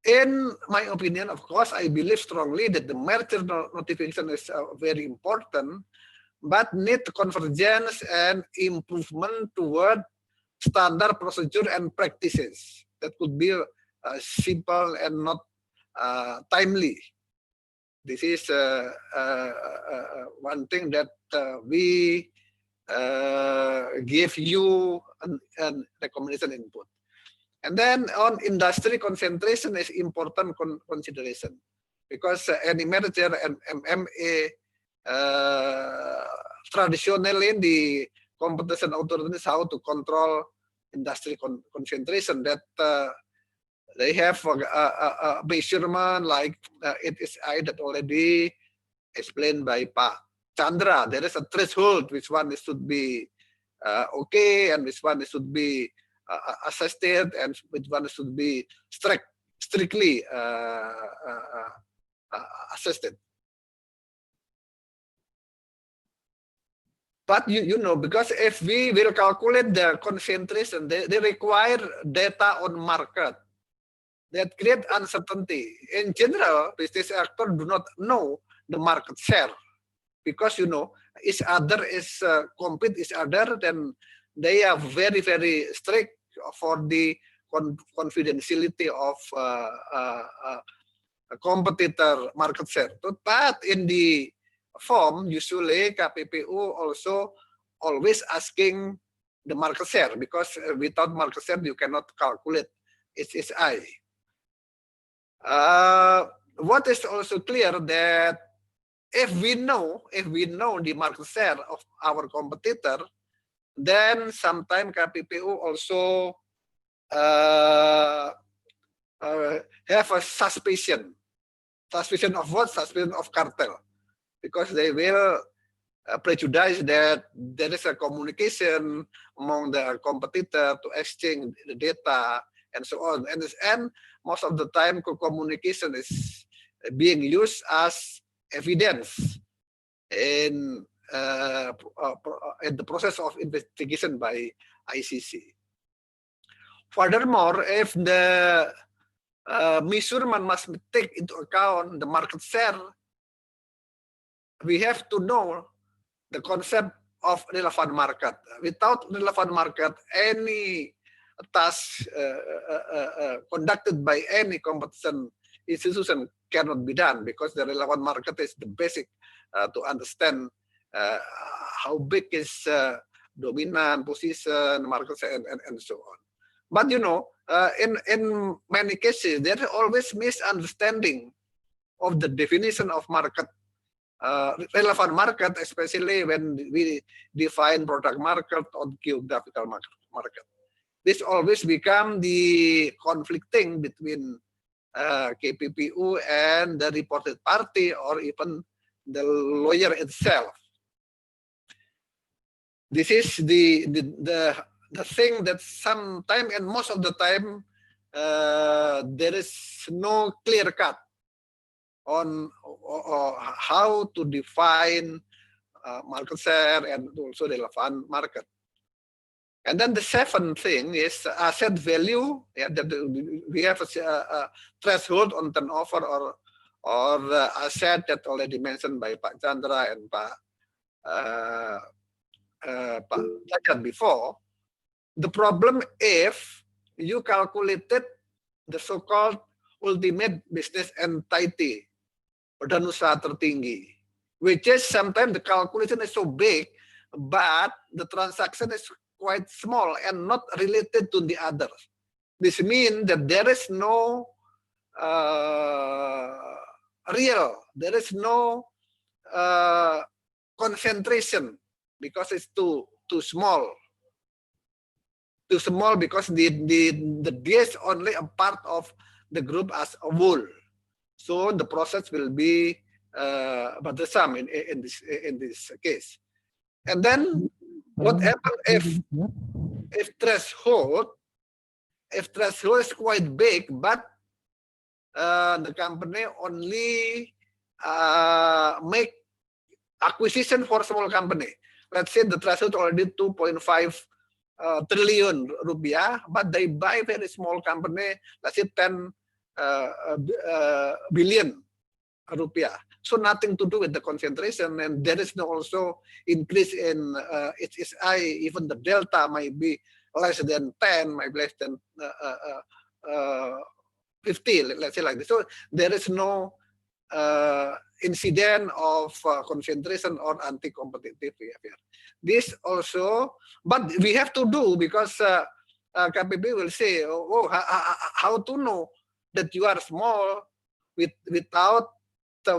In my opinion, of course, I believe strongly that the merger notification is very important, but need convergence and improvement toward standard procedure and practices that could be simple and not timely. This is one thing that we give you a recommendation input. And then on industry concentration is important consideration, because any merger and MMA traditionally the competition authorities how to control industry concentration, that they have a measurement like it is that already explained by Pak Chandra. There is a threshold which one should be okay, and which one should be assisted, and which one should be strictly assisted. But you know, because if we will calculate the concentration, they require data on market that create uncertainty. In general, business actors do not know the market share, because you know each other is compete each other, then they are very, very strict for the confidentiality of a competitor market share. But in the form, usually KPPU also always asking the market share, because without market share you cannot calculate its I. What is also clear that if we know the market share of our competitor, then sometimes KPPU also have a suspicion. Suspicion of what? Suspicion of cartel, because they will prejudice that there is a communication among the competitor to exchange the data and so on. And most of the time, communication is being used as evidence in the process of investigation by ICC. Furthermore, if the measurement must take into account the market share, we have to know the concept of relevant market. Without relevant market, any task conducted by any competition institution cannot be done, because the relevant market is the basic to understand how big is dominant position, market share, and so on. But you know, in many cases, there is always misunderstanding of the definition of market, relevant market, especially when we define product market or geographical market. This always become the conflicting between KPPU and the reported party, or even the lawyer itself. This is the thing that sometimes, and most of the time, there is no clear cut on how to define market share and also relevant market. And then the seventh thing is asset value. Yeah, that we have a threshold on turnover or the asset that already mentioned by Pak Chandra and Pak Jagat before. The problem if you calculated the so-called ultimate business entity, badan usaha tertinggi, which is sometimes the calculation is so big, but the transaction is quite small and not related to the others. This means that there is no there is no concentration, because it's too small. Too small because the DA is only a part of the group as a whole. So the process will be bothersome in this case. And then what happens if threshold is quite big, but the company only make acquisition for small company. Let's say the threshold already 2.5 trillion rupiah, but they buy very small company, let's say 10 billion rupiah. So nothing to do with the concentration, and there is no also increase in HSI. Even the delta might be less than 10, might be less than 50, let's say like this. So there is no incident of concentration or anti-competitive behavior. This also, but we have to do, because KPP will say, oh, how to know that you are small without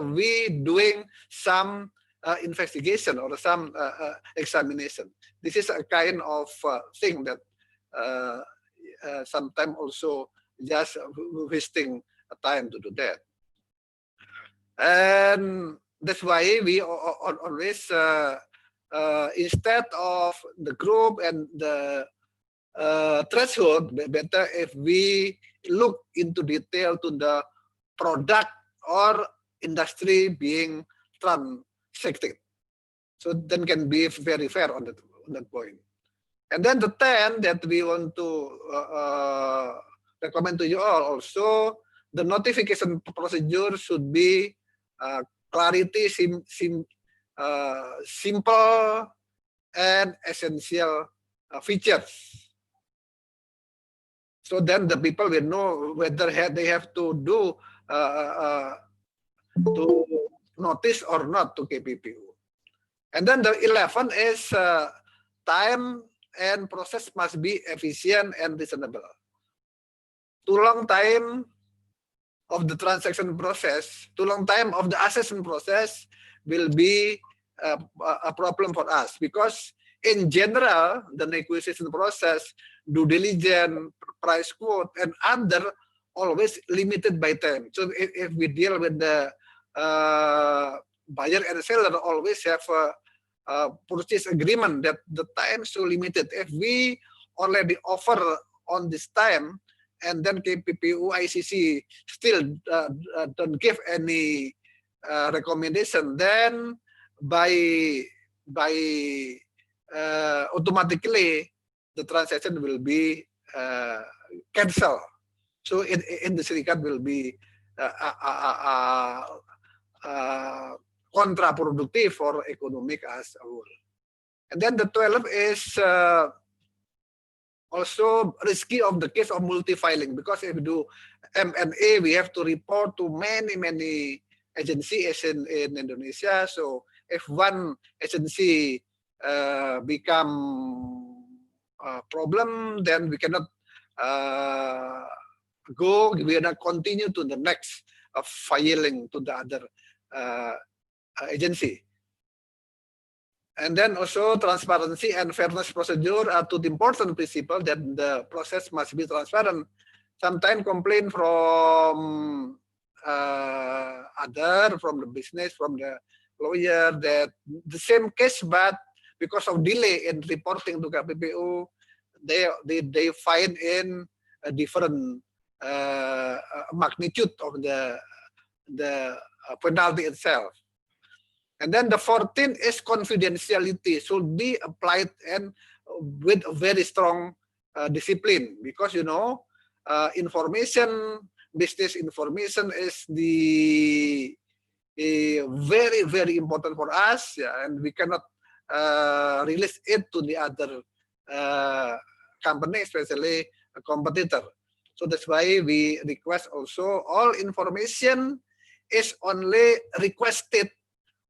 we doing some investigation or some examination. This is a kind of thing that sometimes also just wasting time to do that. And that's why we always, instead of the group and the threshold, better if we look into detail to the product or industry being transacted. So then can be very fair on that point. And then the 10 that we want to recommend to you all also, the notification procedure should be clarity, simple, and essential features. So then the people will know whether they have to do to notice or not to KPPU. And then the 11 is time and process must be efficient and reasonable. Too long time of the transaction process, too long time of the assessment process will be a problem for us, because in general, the negotiation process, due diligence, price quote, and other always limited by time. So if we deal with the buyer and seller, always have a purchase agreement that the time is so limited. If we already offer on this time, and then KPPU ICC still don't give any recommendation, then by automatically the transaction will be cancelled. So in the serikat will be counterproductive for economic as a whole. And then the 12 is also risky of the case of multi-filing, because if we do M&A, we have to report to many agencies in Indonesia. So if one agency become a problem, then we cannot we cannot continue to the next filing to the other agency. And then also transparency and fairness procedure are two important principles that the process must be transparent. Sometimes complaint from from the business, from the lawyer, that the same case, but because of delay in reporting to KPPU, they find in a different magnitude of the penalty itself. And then the 14th is confidentiality should be applied and with a very strong discipline, because information, business information is the very important for us, yeah, and we cannot release it to the other company, especially a competitor. So that's why we request also all information is only requested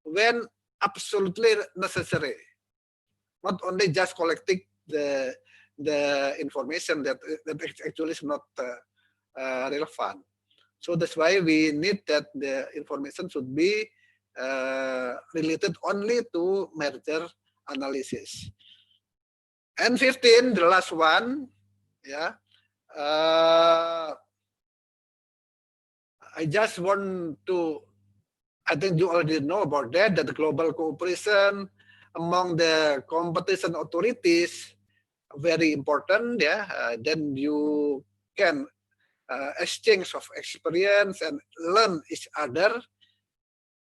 when absolutely necessary, not only just collecting the information that actually is not relevant. So that's why we need that the information should be related only to merger analysis. And 15, the last one, yeah. I just want to, I think you already know about that the global cooperation among the competition authorities very important. Yeah, then you can exchange of experience and learn each other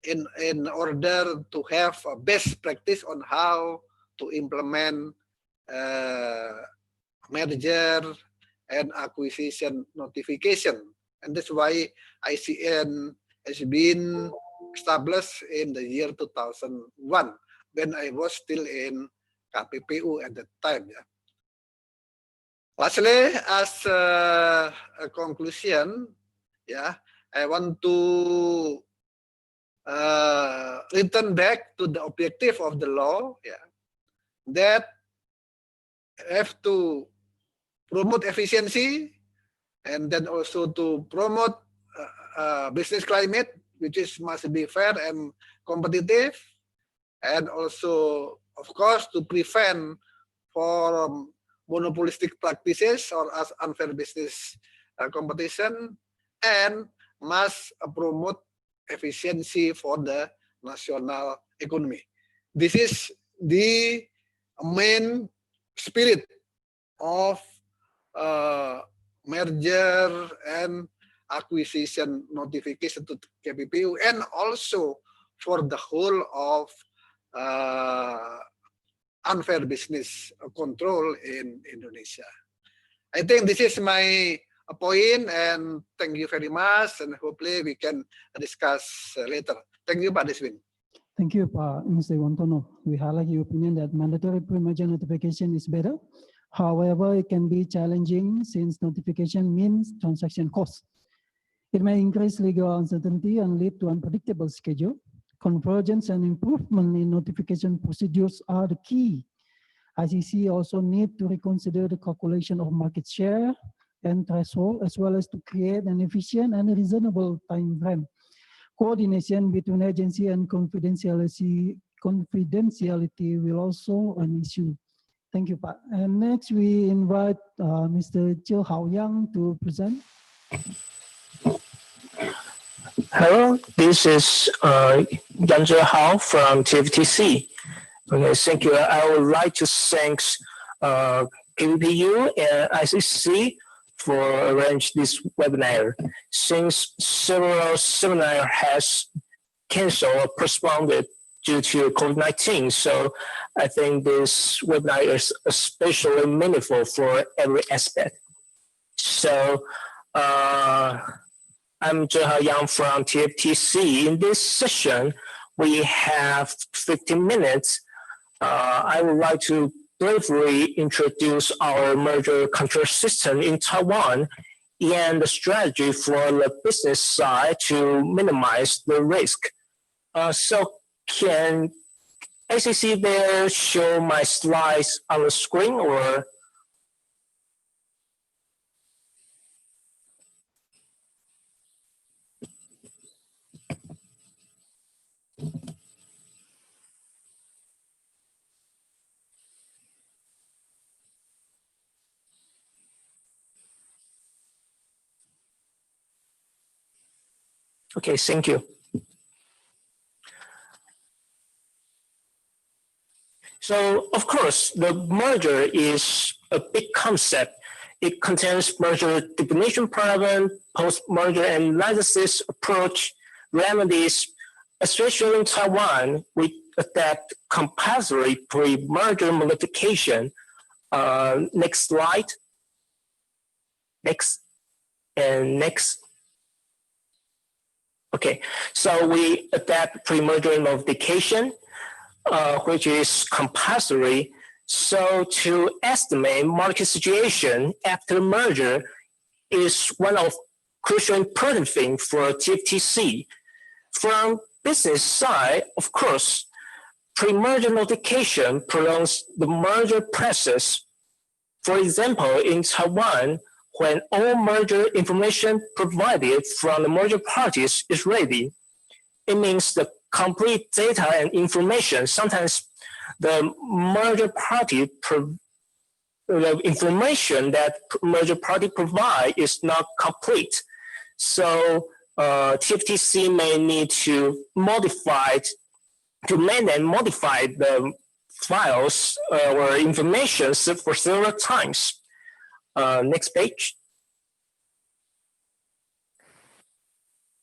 in order to have a best practice on how to implement merger and acquisition notification. And that's why ICN has been established in the year 2001 when I was still in KPPU at that time. Yeah. Lastly, as a conclusion, yeah, I want to return back to the objective of the law. Yeah, that have to promote efficiency, and then also to promote business climate, which must be fair and competitive, and also, of course, to prevent for monopolistic practices or as unfair business competition, and must promote efficiency for the national economy. This is the main spirit of merger and acquisition notification to KPPU, and also for the whole of unfair business control in Indonesia. I think this is my point, and thank you very much, and hopefully we can discuss later. Thank you, Pak Deswin. Thank you, Mr. Wantono. We highlight your opinion that mandatory pre-merger notification is better. However, it can be challenging since notification means transaction costs. It may increase legal uncertainty and lead to unpredictable schedule. Convergence and improvement in notification procedures are the key. ICC also need to reconsider the calculation of market share and threshold, as well as to create an efficient and reasonable time frame. Coordination between agency and confidentiality will also an issue. Thank you, Pak. And next we invite Mr. Chiu Hao Yang to present. Hello, this is Yang Zhe Hao from TFTC. Okay, thank you. I would like to thank KPPU and ICC for arranging this webinar. Since several seminars has canceled or postponed due to COVID-19. So I think this webinar is especially meaningful for every aspect. So I'm Zhehao Yang from TFTC. In this session, we have 15 minutes. I would like to briefly introduce our merger control system in Taiwan and the strategy for the business side to minimize the risk. So can ACC there show my slides on the screen or? Okay, thank you. So, of course, the merger is a big concept. It contains merger definition problem, post-merger analysis approach, remedies. Especially in Taiwan, we adapt compulsory pre-merger modification. Next slide. Next. And next. Okay, so we adapt pre-merger notification, which is compulsory. So to estimate market situation after merger is one of crucial important thing for TFTC. From business side, of course, pre-merger notification prolongs the merger process. For example, in Taiwan, when all merger information provided from the merger parties is ready, it means the complete data and information. Sometimes the merger party, the information that merger party provide is not complete. So TFTC may need to modify the files or information for several times. Next page.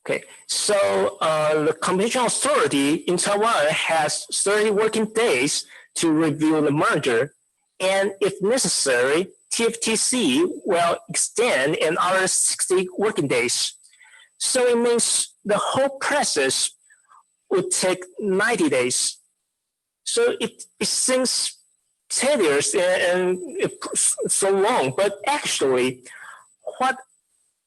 Okay, so the competition authority in Taiwan has 30 working days to review the merger, and if necessary, TFTC will extend another 60 working days. So it means the whole process would take 90 days. So it seems tedious and so long, but actually what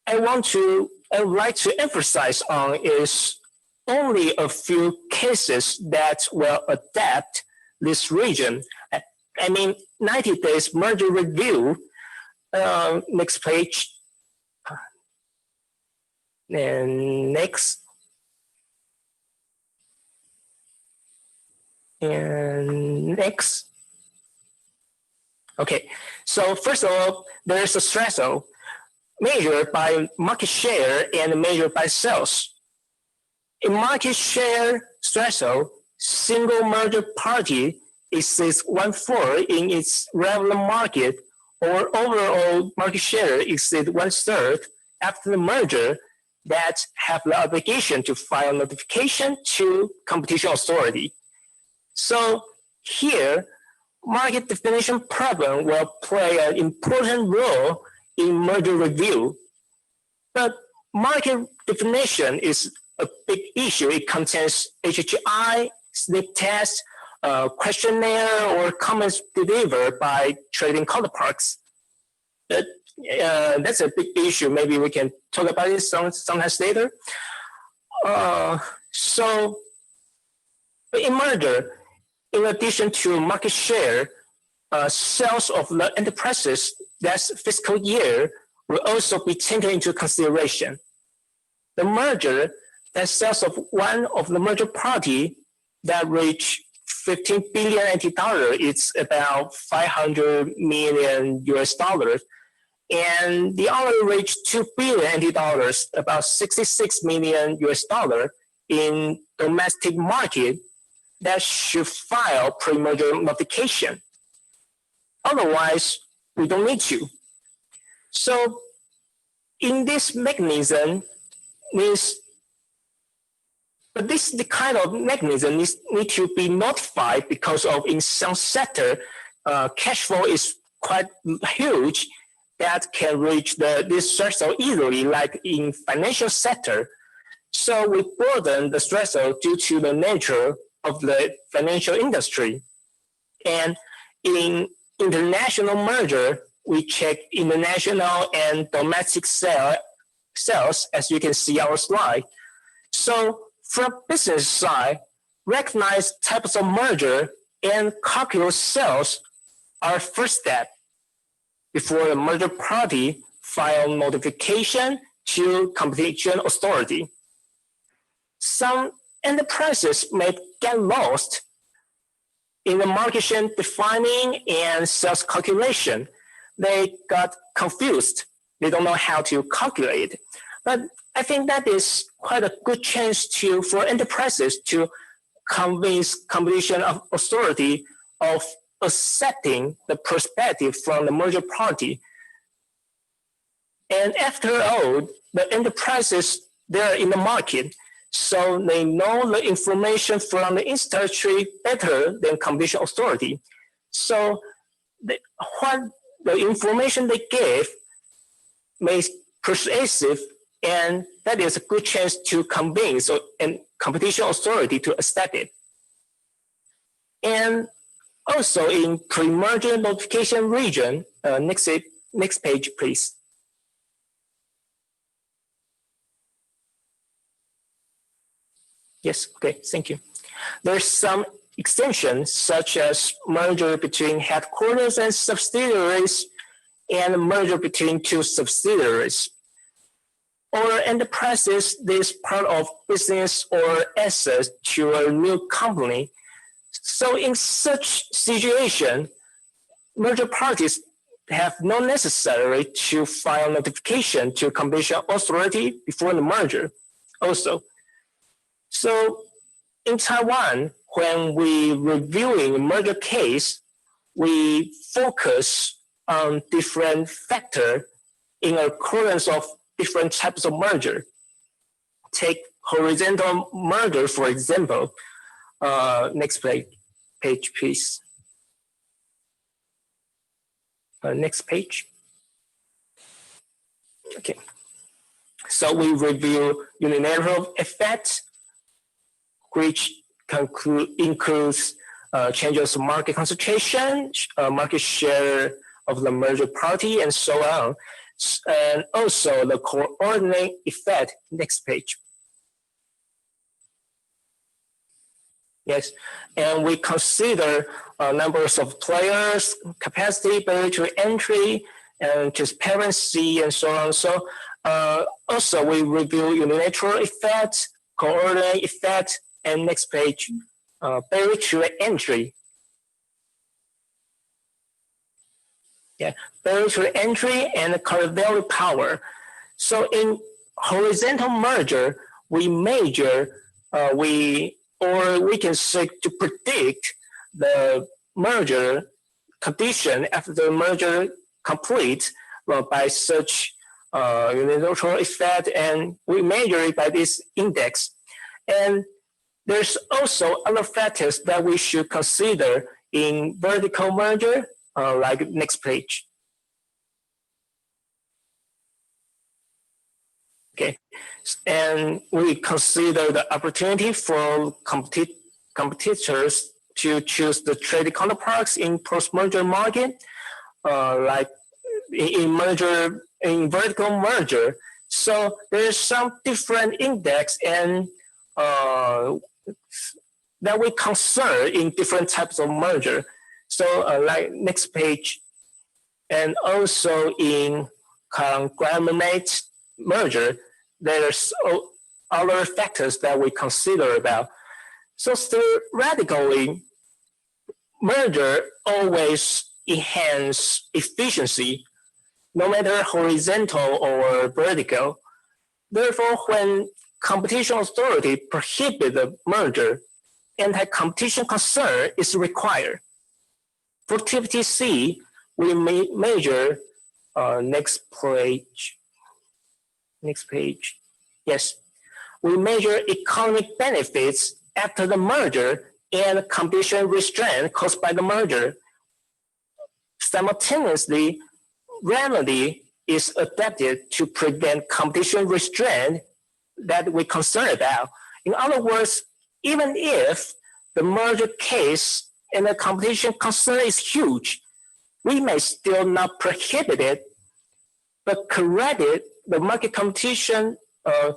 I would like to emphasize on is only a few cases that will adapt this region. I mean, 90 days merger review. Next page. And next. And next. Okay, so first of all, there is a threshold measured by market share and measured by sales. In market share threshold, single merger party exceeds 1/4 in its relevant market, or overall market share exceeds 1/3 after the merger, that have the obligation to file notification to competition authority. So here, market definition problem will play an important role in merger review. But market definition is a big issue. It contains HHI, sniff test, questionnaire, or comments delivered by trading counterparts. But that's a big issue. Maybe we can talk about it sometimes later. So in merger, in addition to market share, sales of the enterprises that's fiscal year will also be taken into consideration. The merger, that sales of one of the merger party that reach 15 billion NT dollar, it's about 500 million US dollars. And the other reached 2 billion NT dollars, about 66 million US dollar in domestic market, that should file pre-merger notification. Otherwise, we don't need to. So in this mechanism, means But this the kind of mechanism need to be notified because of in some sector, cash flow is quite huge that can reach this threshold easily, like in financial sector. So we broaden the threshold due to the nature of the financial industry. And in international merger, we check international and domestic sales, as you can see our slide. So from business side, recognize types of merger and calculate sales are first step before the merger party file notification to competition authority. Some enterprises may get lost in the market share defining and sales calculation. They got confused. They don't know how to calculate. But I think that is quite a good chance for enterprises to convince competition authority of accepting the perspective from the merger party. And after all, the enterprises, they're in the market, so they know the information from the industry better than competition authority. So what the information they gave may persuasive, and that is a good chance to convince and competition authority to accept it. And also in pre-merger notification region, next page, please. Yes, okay, thank you. There's some extensions such as merger between headquarters and subsidiaries and merger between two subsidiaries. Or enterprises this part of business or assets to a new company. So in such situation, merger parties have no necessary to file notification to competition authority before the merger also. So in Taiwan, when we reviewing a merger case, we focus on different factors in accordance of different types of merger. Take horizontal merger, for example. Next page, please. Next page. Okay. So we review unilateral effect, which includes changes of market concentration, market share of the merger party, and so on. And also the coordinate effect. Next page. Yes, and we consider numbers of players, capacity, barrier to entry, and transparency, and so on. So also we review unilateral effect, coordinate effect, and next page, barrier to entry. Yeah, barrier to entry and current value power. So in horizontal merger, we measure, we can seek to predict the merger condition after the merger complete by such unilateral effect, and we measure it by this index. And there's also other factors that we should consider in vertical merger, like next page. Okay, and we consider the opportunity for competitors to choose the traded counterparts in post-merger market, like in vertical merger. So there's some different index and that we concern in different types of merger. So like next page, and also in conglomerate merger, there's other factors that we consider about. So theoretically, merger always enhance efficiency, no matter horizontal or vertical. Therefore, when competition authority prohibit the merger, anti-competition concern is required. For TFTC, we may measure next page. Yes, we measure economic benefits after the merger and competition restraint caused by the merger. Simultaneously, remedy is adapted to prevent competition restraint that we're concerned about. In other words, even if the merger case and the competition concern is huge, we may still not prohibit it, but correct the market competition by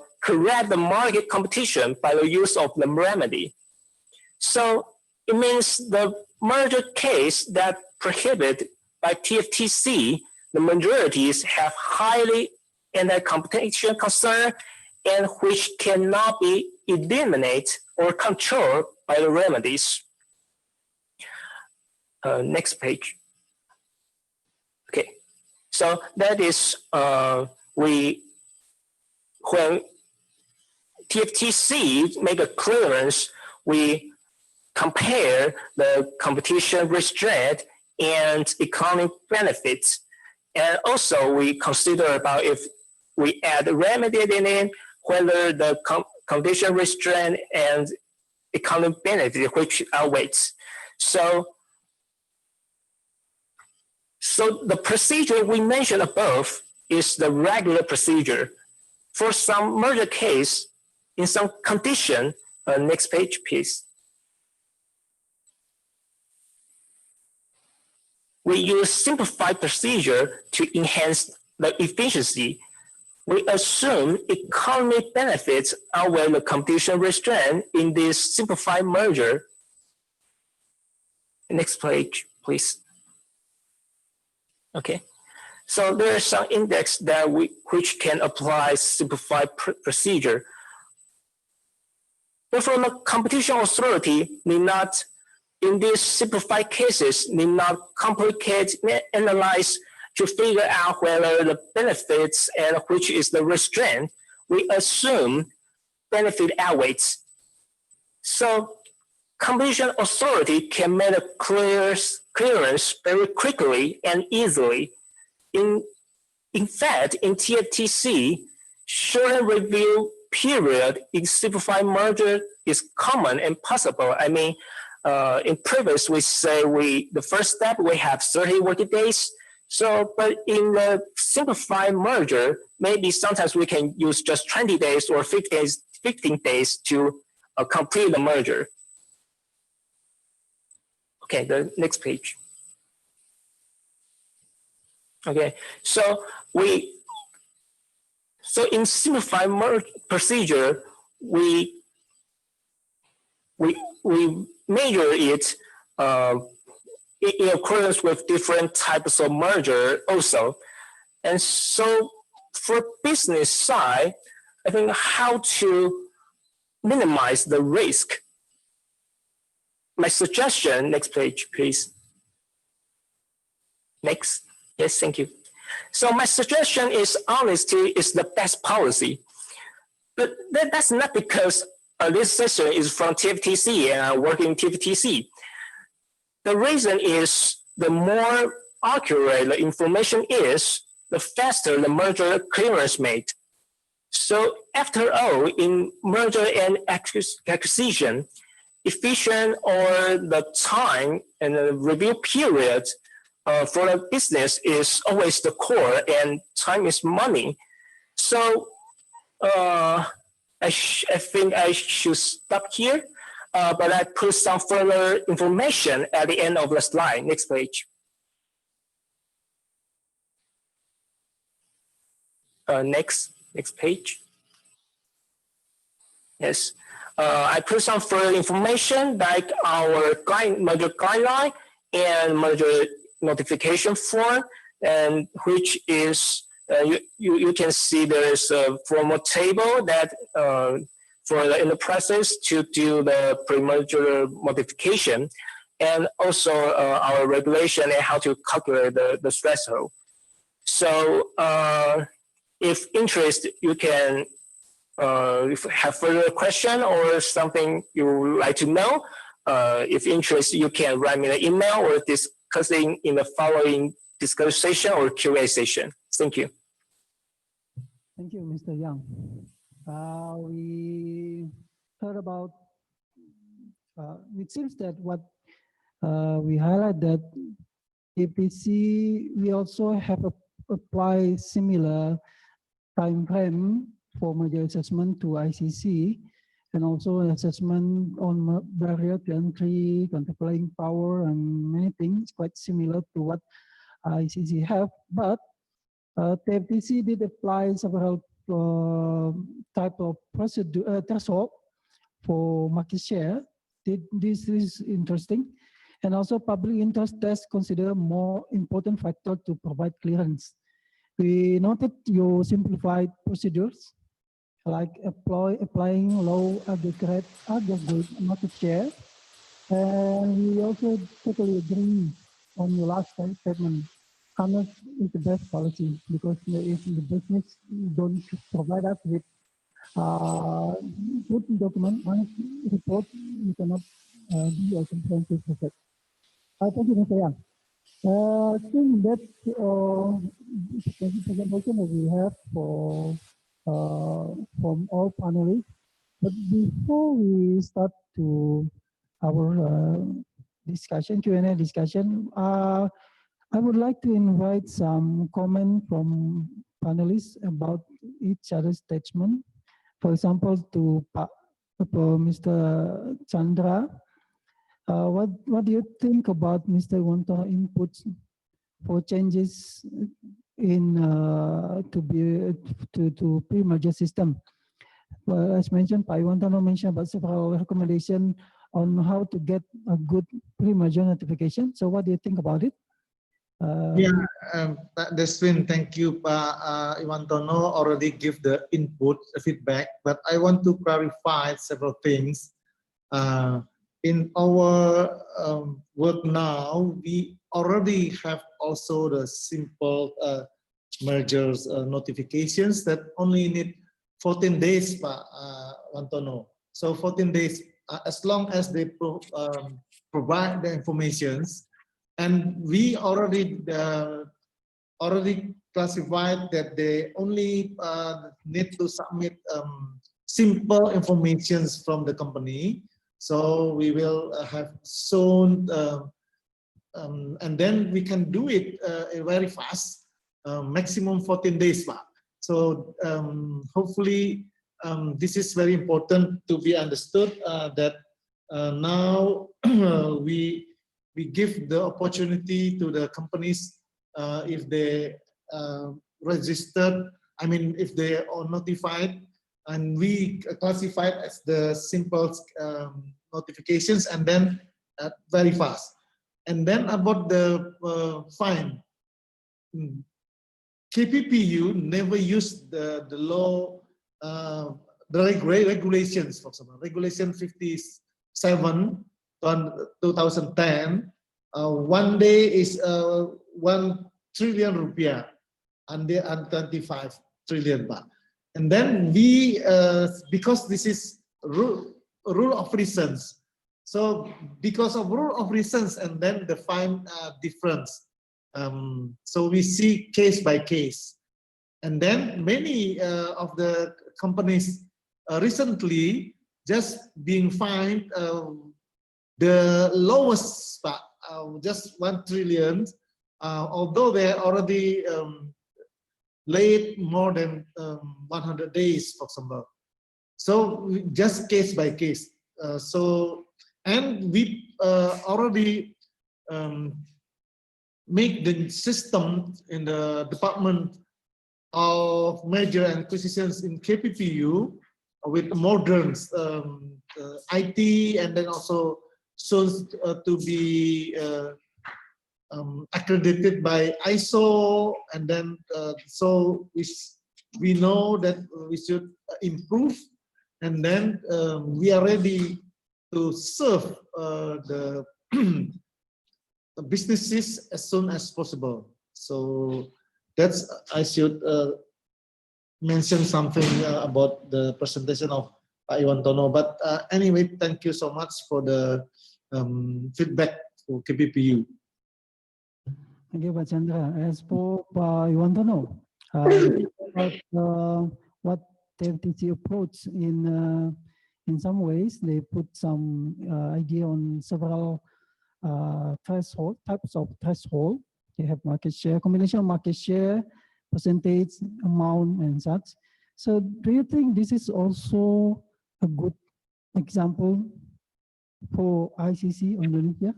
the use of the remedy. So it means the merger case that prohibited by TFTC, the majorities have highly anti-competition concern and which cannot be eliminated or controlled by the remedies. Next page. Okay, so that is when TFTC make a clearance, we compare the competition restraint and economic benefits. And also we consider about if we add remedy in it, whether the competition restraint and economic benefit which outweighs. So the procedure we mentioned above is the regular procedure. For some merger case, in some condition, next page, please. We use simplified procedure to enhance the efficiency. We assume economic benefits outweigh the competition restraint in this simplified merger. Next page, please. Okay, so there are some index that which can apply simplified procedure. Therefore, the competition authority need not, in these simplified cases, need not complicate, analyze to figure out whether the benefits and which is the restraint. We assume benefit outweighs. So competition authority can make a clearance very quickly and easily. In fact, in TFTC, short review period in simplified merger is common and possible. I mean, in previous, we say the first step, we have 30 working days. So, but in the simplified merger, maybe sometimes we can use just 20 days or 15 days to complete the merger. Okay, the next page. Okay, so in simplified merge procedure, we measure it in accordance with different types of merger also. And so for business side, I think how to minimize the risk. My suggestion, next page, please. Next. Yes, thank you. So my suggestion is honesty is the best policy. But that's not because this session is from TFTC and I work in TFTC. The reason is the more accurate the information is, the faster the merger clearance made. So after all, in merger and acquisition, efficient or the time and the review period for the business is always the core, and time is money. So I think I should stop here, but I put some further information at the end of the slide. Next page. Next page. Yes, I put some further information like our merger guideline and merger notification form, and which is you can see there is a formal table that for the enterprises to do the pre-merger modification, and also our regulation and how to calculate the threshold. So if interest, you can if you have further question or something you would like to know, if interest, you can write me an email or discussing in the following discussion session or Q&A session. Thank you. Thank you, Mr. Yang. We heard about, it seems that what we highlight that APC, we also have applied similar time frame for merger assessment to ICC, and also assessment on barrier to entry, contemplating power, and many things quite similar to what ICC have. But TFTC did apply several type of procedure threshold for market share. This is interesting. And also public interest test consider more important factor to provide clearance. We noted your simplified procedures, like applying low aggregate market share. And we also totally agree on your last statement. Commerce is the best policy, because if the business don't provide us with good document, honest report, you cannot do a comprehensive research. Thank you, Mr. Yang. I think that's the presentation that we have for from all panelists. But before we start to our discussion, Q&A discussion, I would like to invite some comment from panelists about each other's statement. For example, to Mr. Chandra, what do you think about Mr. Iwantono inputs for changes in to pre-merger system? Well, as mentioned, Pak Iwantono mentioned about several recommendations on how to get a good pre-merger notification. So what do you think about it? Pak Deswin, thank you. Pak Iwantono already give the input, feedback, but I want to clarify several things. In our work now, we already have also the simple mergers notifications that only need 14 days, Pak Iwantono. So 14 days, as long as they provide the informations. And we already classified that they only need to submit simple informations from the company. So we will have shown, and then we can do it very fast, maximum 14 days. So hopefully this is very important to be understood, that now we give the opportunity to the companies if they registered, I mean, if they are notified, and we classified as the simple notifications, and then very fast. And then about the fine, KPPU never used the law, the regulations, for example, Regulation 57 2010, 1 day is 1 trillion rupiah, and 25 trillion baht. And then we, because this is rule of reasons, so because of rule of reasons, and then the fine difference. So we see case by case. And then many of the companies recently just being fined the lowest, just 1 trillion, although they already late more than 100 days, for example. So just case by case. And we already make the system in the Department of Merger and Acquisitions in KPPU with modern IT, and then also soon to be accredited by ISO, and then so we know that we should improve, and then we are ready to serve the businesses as soon as possible. So that's, I should mention something about the presentation of Pak Iwantono. But anyway, thank you so much for the feedback for KPPU. Thank you, Pak Chandra. As for Pak Iwantono, what the FTC approach in some ways. They put some idea on several types of threshold. They have market share, combination of market share, percentage, amount, and such. So do you think this is also a good example for ICC or Indonesia?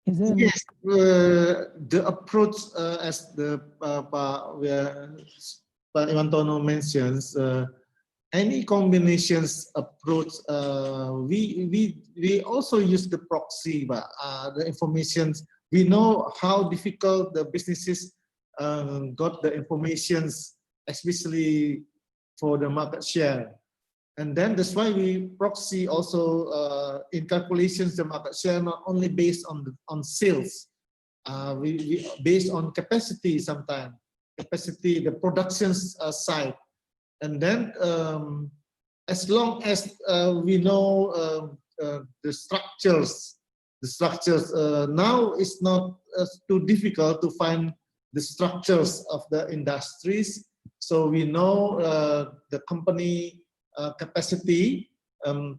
Is there Yes, the approach as the Pak Iwantono mentions, any combinations approach, we also use the proxy, but the information, we know how difficult the businesses got the informations, especially for the market share. And then that's why we proxy also in calculations the market share not only based on sales, we based on capacity sometimes, capacity, the production side. And then as long as we know the structures now it's not too difficult to find the structures of the industries. So we know the company capacity,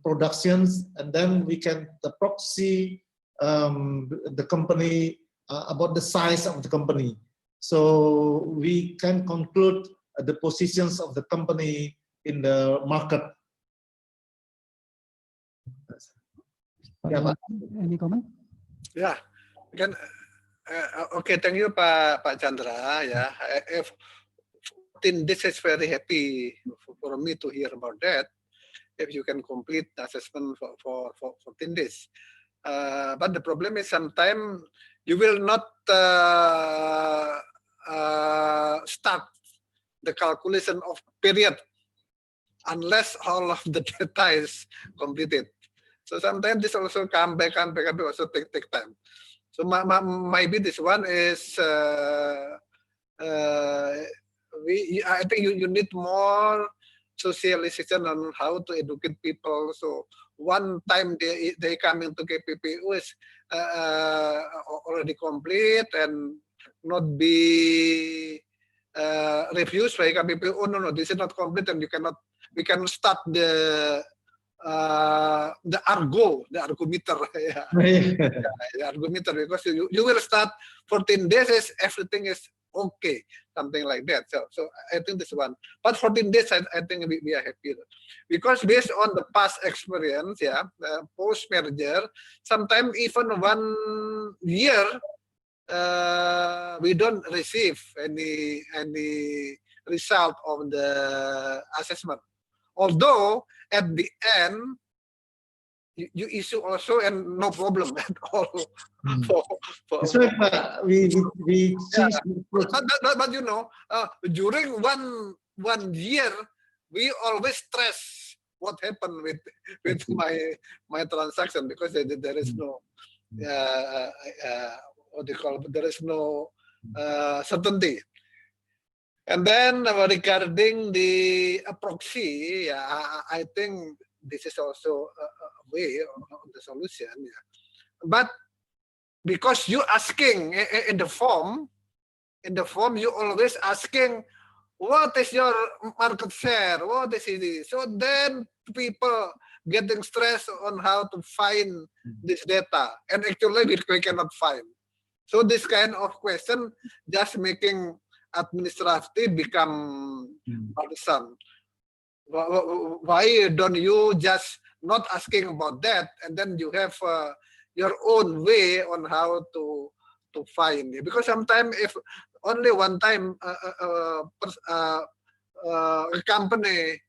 productions, and then we can proxy the company about the size of the company. So we can conclude the positions of the company in the market. Yeah, any comment? Yeah, kan. Okay, thank you Pak Chandra. Yeah, if 14 days is very happy for me to hear about that. If you can complete the assessment for 14 days. But the problem is sometimes you will not start the calculation of period unless all of the data is completed. So sometimes this also come back, also take time. So maybe this one is I think you need more socialization on how to educate people. So one time they come into KPPU is already complete and not be refused by KPPU. Oh no, this is not complete, and we cannot start the argometer. Yeah. The argometer, because you will start 14 days is everything is okay, something like that. So I think this one. But 14 days, I think we are happy because based on the past experience, yeah, post merger, sometimes even 1 year we don't receive any result of the assessment. Although at the end you issue also and no problem at all. That's why we change. Yeah. But you know, during one year, we always stress what happened with my transaction, because there is no what they call, there is no certainty. And then regarding the proxy, I think this is also a way of the solution. Yeah. But because you asking in the form you always asking what is your market share, what is it? So then people getting stressed on how to find this data, and actually we cannot find. So this kind of question just making administrative become partisan. Why don't you just not asking about that, and then you have your own way on how to find it? Because sometimes if only one time a company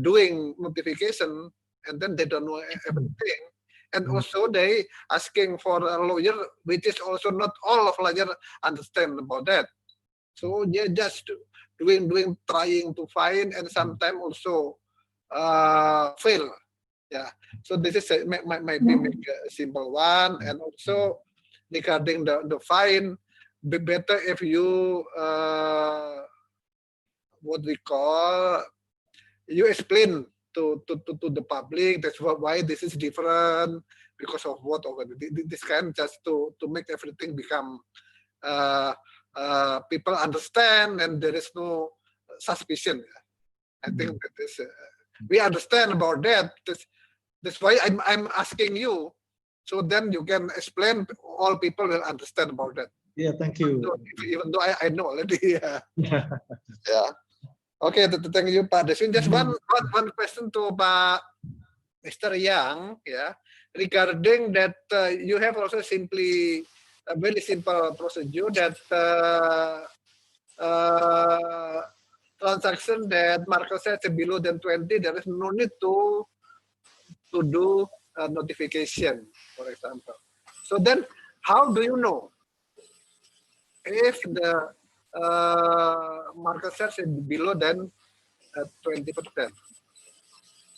doing notification and then they don't know everything, and also they asking for a lawyer, which is also not all of lawyer understand about that. So they just doing trying to find, and sometimes also fail. Yeah. So this is maybe make a simple one. And also regarding the fine, be better if you what we call, you explain to the public that's why this is different, because of what over this kind, just to make everything become people understand, and there is no suspicion. I think that is, we understand about that. That's why I'm asking you, so then you can explain. All people will understand about that. Yeah, thank you. So, even though I know already. Yeah. Yeah. Yeah. Okay, thank you, Pak Deswin. Just one question to Pak Mr. Yang, yeah, regarding that you have also simply a very simple procedure that transaction that market size below than 20, there is no need to do notification, for example. So then, how do you know if the market size is below than 20%?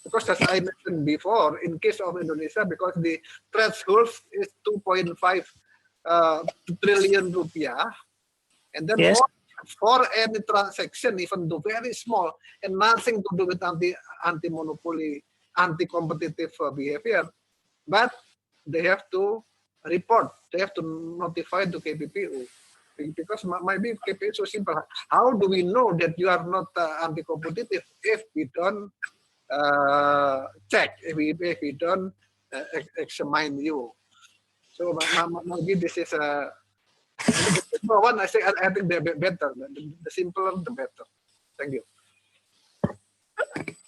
Because as I mentioned before, in case of Indonesia, because the threshold is 2.5 trillion rupiah, and then Yes. for any transaction, even though very small and nothing to do with anti-monopoly, anti-competitive behavior, but they have to report, they have to notify to KPPU. Because maybe KPPU is so simple. How do we know that you are not anti-competitive if we don't check, if we don't examine you? So maybe this is a one. I think the better. The simpler, the better. Thank you.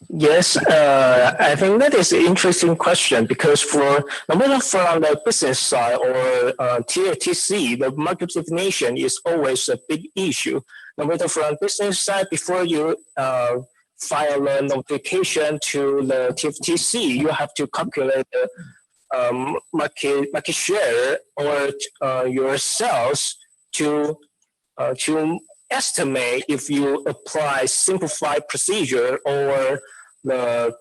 Yes, I think that is an interesting question because for no matter from the business side or TFTC, the market definition is always a big issue. No matter from business side, before you file a notification to the TFTC, you have to calculate the market share or your sales to estimate if you apply simplified procedure or the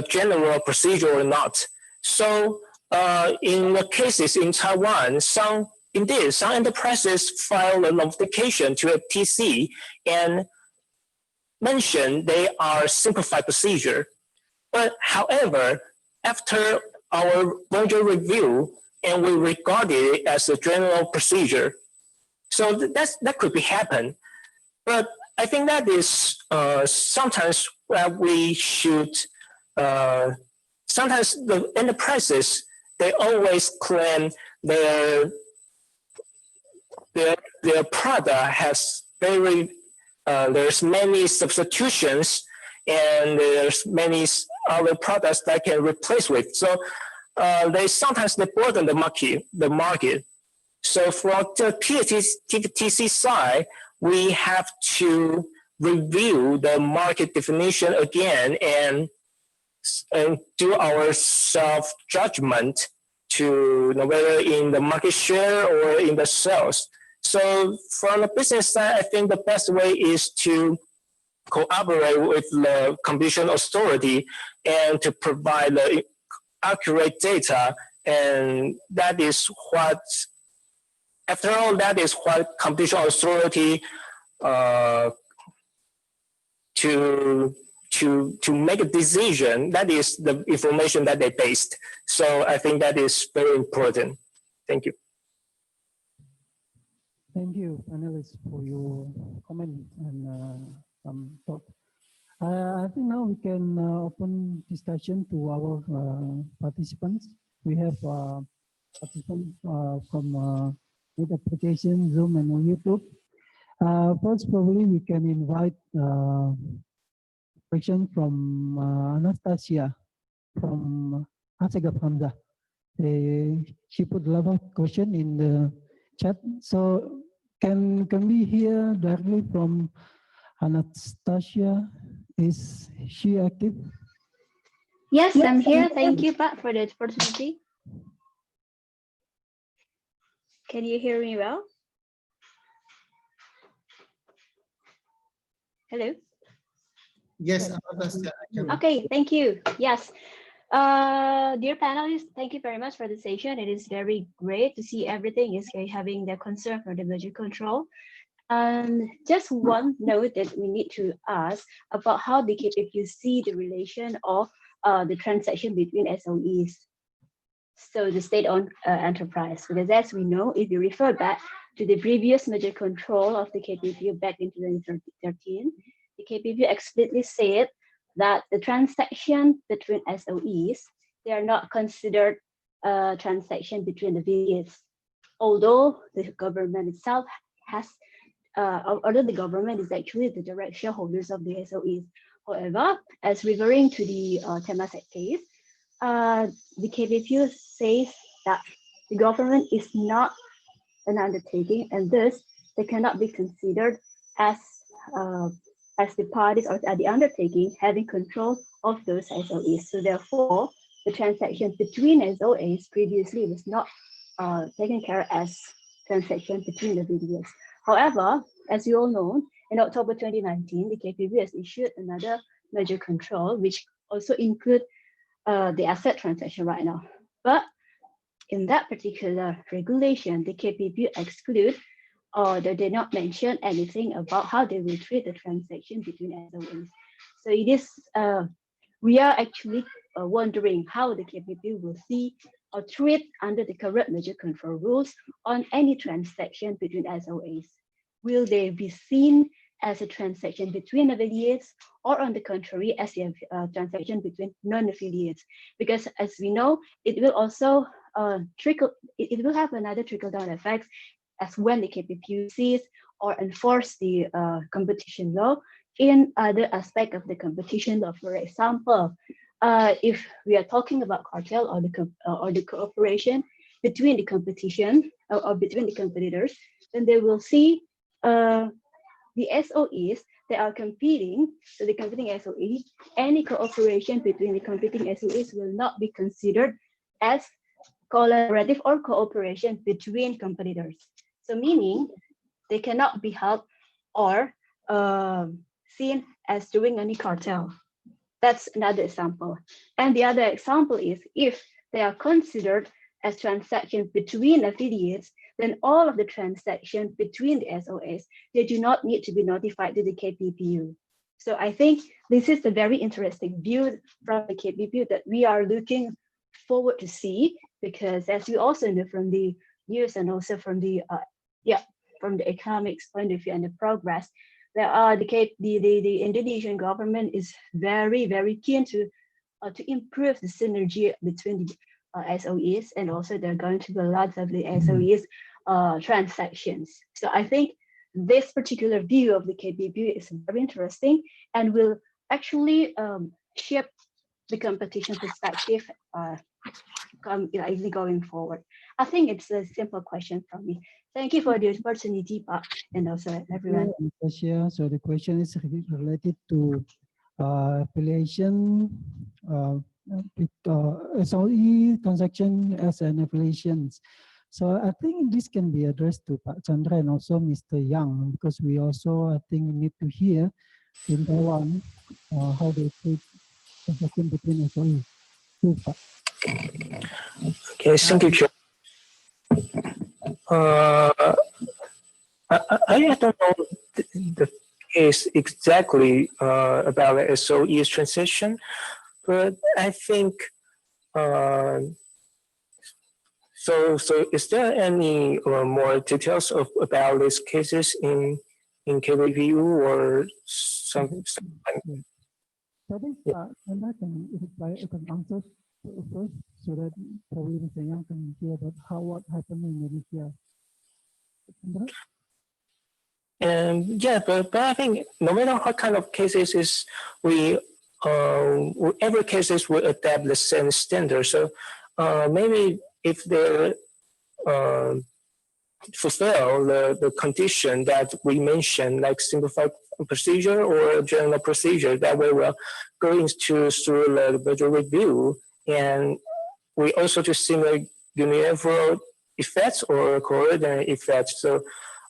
general procedure or not. So in the cases in Taiwan, some enterprises file a notification to a TC and mention they are simplified procedure. But however, after our merger review, and we regard it as a general procedure, so that could be happen. But I think that is sometimes where we should. Sometimes the enterprises, they always claim their product has very there's many substitutions and there's many other products that can replace with. So they sometimes burden the market. So from the TFTC side, we have to review the market definition again and do our self-judgment to know whether in the market share or in the sales. So from the business side, I think the best way is to cooperate with the competition authority and to provide the accurate data. And that is what, after all, that is what competition authority to make a decision. That is the information that they based. So I think that is very important. Thank you. Thank you, panelists, for your comment and some thought. I think now we can open discussion to our participants. We have participants from with application, Zoom, and YouTube. First, probably we can invite question from Anastasia from Asegaf Hamza. She put a lot of question in the chat. So can we hear directly from Anastasia? Is she active? Yes, I'm here. Thank you, Pat, for the opportunity. Can you hear me well? Hello? Yes, Anastasia. Okay, thank you. Yes. Dear panelists, thank you very much for the session. It is very great to see everything is having the concern for the merger control. Just one note that we need to ask about how the KPPU see the relation of the transaction between SOEs, so the state-owned enterprise. Because as we know, if you refer back to the previous merger control of the KPPU back in 2013, the KPPU explicitly said that the transaction between SOEs, they are not considered a transaction between affiliates, although the government itself has, although the government is actually the direct shareholders of the SOEs. However, as referring to the Temasek case, the KPPU says that the government is not an undertaking, and thus they cannot be considered as the parties or the undertaking having control of those SOEs. So therefore, the transaction between SOEs previously was not taken care as transaction between the VDS. However, as you all know, in October 2019, the KPPU has issued another merger control, which also include the asset transaction right now. But in that particular regulation, the KPPU exclude or they did not mention anything about how they will treat the transaction between SOEs. So it is, we are actually wondering how the KPPU will see or treat under the current merger control rules on any transaction between SOEs. Will they be seen as a transaction between affiliates, or on the contrary, as a transaction between non-affiliates? Because as we know, it will also it will have another trickle-down effect as when the KPPU sees or enforce the competition law in other aspect of the competition law. For example, if we are talking about cartel or the cooperation between the competition or between the competitors, then they will see the SOEs that are competing, so the competing SOEs, any cooperation between the competing SOEs will not be considered as collaborative or cooperation between competitors. So meaning they cannot be held or seen as doing any cartel. That's another example. And the other example is if they are considered as transactions between affiliates, then all of the transactions between the SOEs, they do not need to be notified to the KPPU. So I think this is a very interesting view from the KPPU that we are looking forward to see, because as you also know from the news and also from the from the economics point of view and the progress, there are the Indonesian government is very keen to improve the synergy between the SOEs, and also there are going to be a lot of the SOEs transactions. So I think this particular view of the KPPU is very interesting and will actually shape the competition perspective going forward. I think it's a simple question from me. Thank you for the opportunity, Pak, and also everyone. So the question is related to affiliation with SOE transaction as an affiliations. So I think this can be addressed to Pak Chandra and also Mr. Yang, because we also, I think, need to hear in Taiwan how they treat transaction between SOE. Okay, thank you, Chair. I don't know the case exactly about the SOE's transition, but I think so is there any more details about these cases in KPPU or something? I think Chandra can answer first, so that probably Mr. Yang can hear about what happened in Indonesia. Yeah, but I think no matter what kind of cases is, every cases will adapt the same standard. So maybe if they fulfill the condition that we mentioned, like simplified procedure or general procedure, that we will go into through the budget review, and we also to similar unilateral effects or coordinate effects. So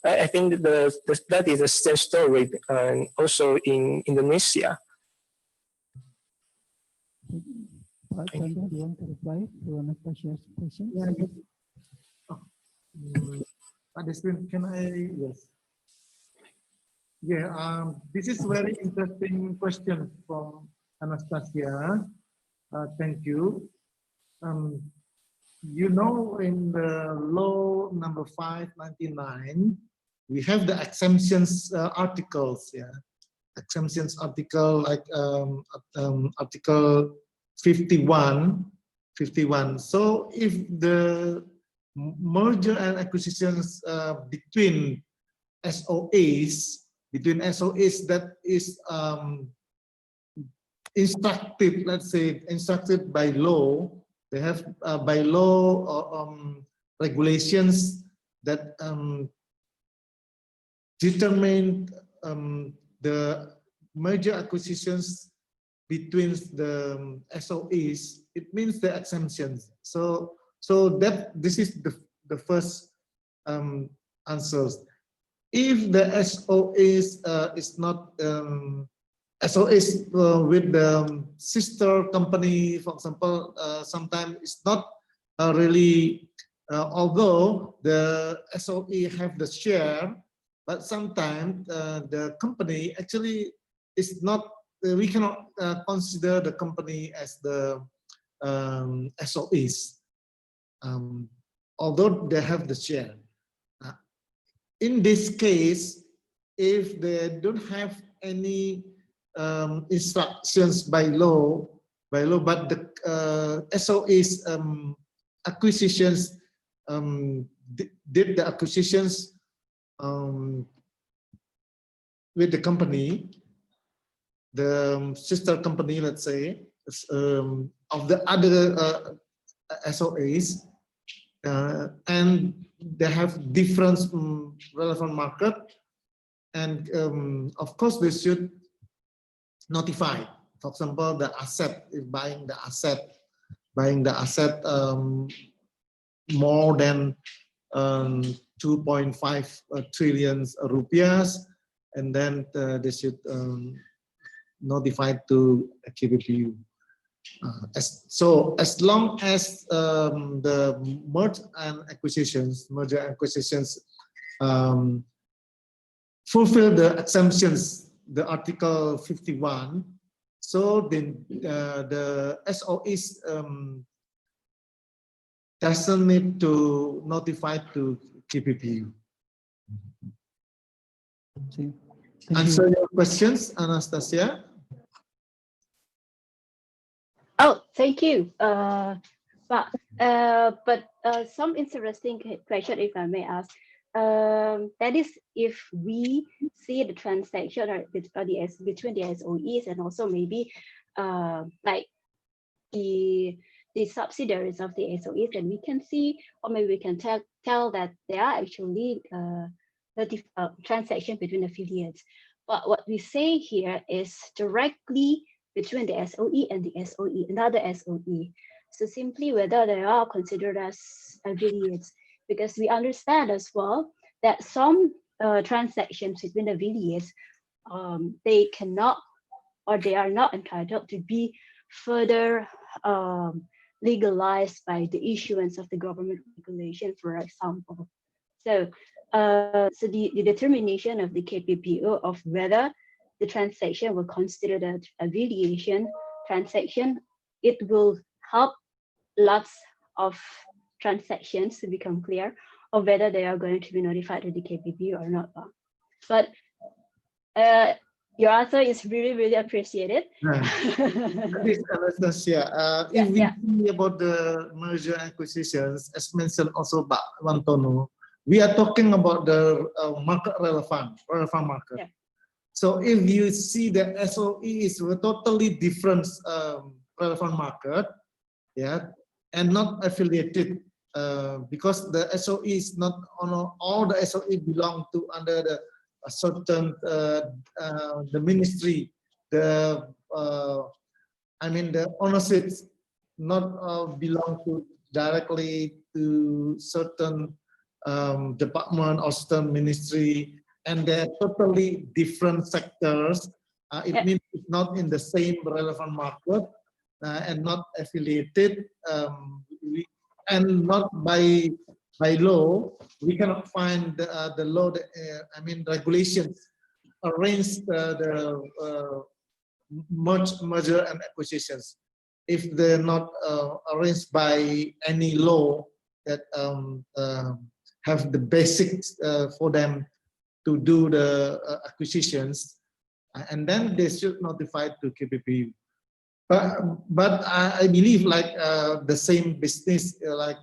I think that is the same story also in Indonesia. Chandra, do you want to reply to Anastasia's question? Yeah. Can I? Yes. Yeah. This is very interesting question from Anastasia. Thank you. You know, in the law number 599, we have the exemptions articles. Yeah, exemptions article like article 51. So if the merger and acquisitions between SOAs that is instructed, let's say instructed by law, they have by law regulations that determine the merger acquisitions between the SOEs, it means the exemptions. So that this is the first answers. If the SOEs is not SOEs with the sister company, for example, sometimes it's not really, although the SOE have the share, but sometimes the company actually is not, we cannot consider the company as the SOEs, although they have the share. In this case, if they don't have any instructions by law, but the SOEs acquisitions did the acquisitions with the company, the sister company, let's say, of the other SOEs, and they have different relevant market, and of course they should notify. For example, the asset, if buying the asset more than 2.5 trillion rupiahs, and then they should notify to KPPU. So as long as the merger and acquisitions fulfill the exemptions, the Article 51, so then the SOEs doesn't need to notify to KPPU. Answer your questions, Anastasia? Oh, thank you. But some interesting question, if I may ask. That is, if we see the transaction between the SOEs and also maybe like the subsidiaries of the SOEs, and we can see, or maybe we can tell that there are actually transaction between affiliates. But what we say here is directly between the SOE and the SOE, another SOE. So simply whether they are considered as affiliates, because we understand as well that some transactions between affiliates, they cannot, or they are not entitled to be further legalized by the issuance of the government regulation, for example. So, so the determination of the KPPO of whether the transaction will consider the affiliation transaction, it will help lots of transactions to become clear of whether they are going to be notified to the KPPO or not. But your answer is really, really appreciated. Anastasia, if we see about the merger acquisitions, as mentioned also by Wantono, we are talking about the market relevant market. Yeah. So if you see the SOE is a totally different relevant market, yeah, and not affiliated, because the SOE is not on all the SOE belong to under the a certain the ministry, the I mean the ownership not belong to directly to certain department or certain ministry, and they're totally different sectors. It means it's not in the same relevant market and not affiliated, and not by law. We cannot find the law, I mean regulations arrange the merger and acquisitions. If they're not arranged by any law that have the basics for them to do the acquisitions, and then they should notify to KPPU. But I believe like the same business like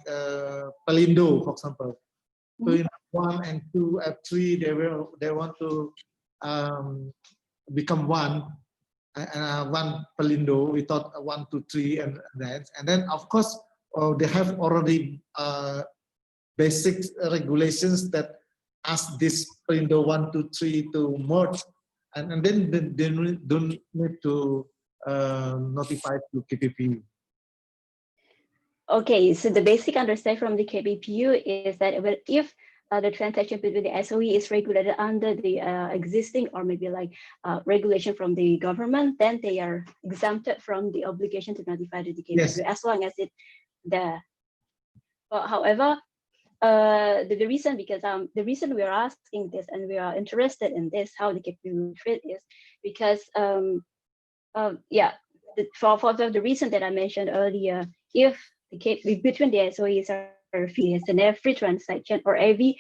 Pelindo, for example. So in 1 and 2 and 3, they want to become one Pelindo without 1, 2, 3 and then of course they have already basic regulations that ask this Pelindo 1, 2, 3 to merge, and then they don't need to notify to KPPU. Okay, so the basic understanding from the KPPU is that if the transaction between the SOE is regulated under the existing or maybe like regulation from the government, then they are exempted from the obligation to notify to the KPPU, as long as it there. But however, the reason we are asking this and we are interested in this, how the KPPU treat is because for the reason that I mentioned earlier, if the between the SOEs are fees and every transaction or every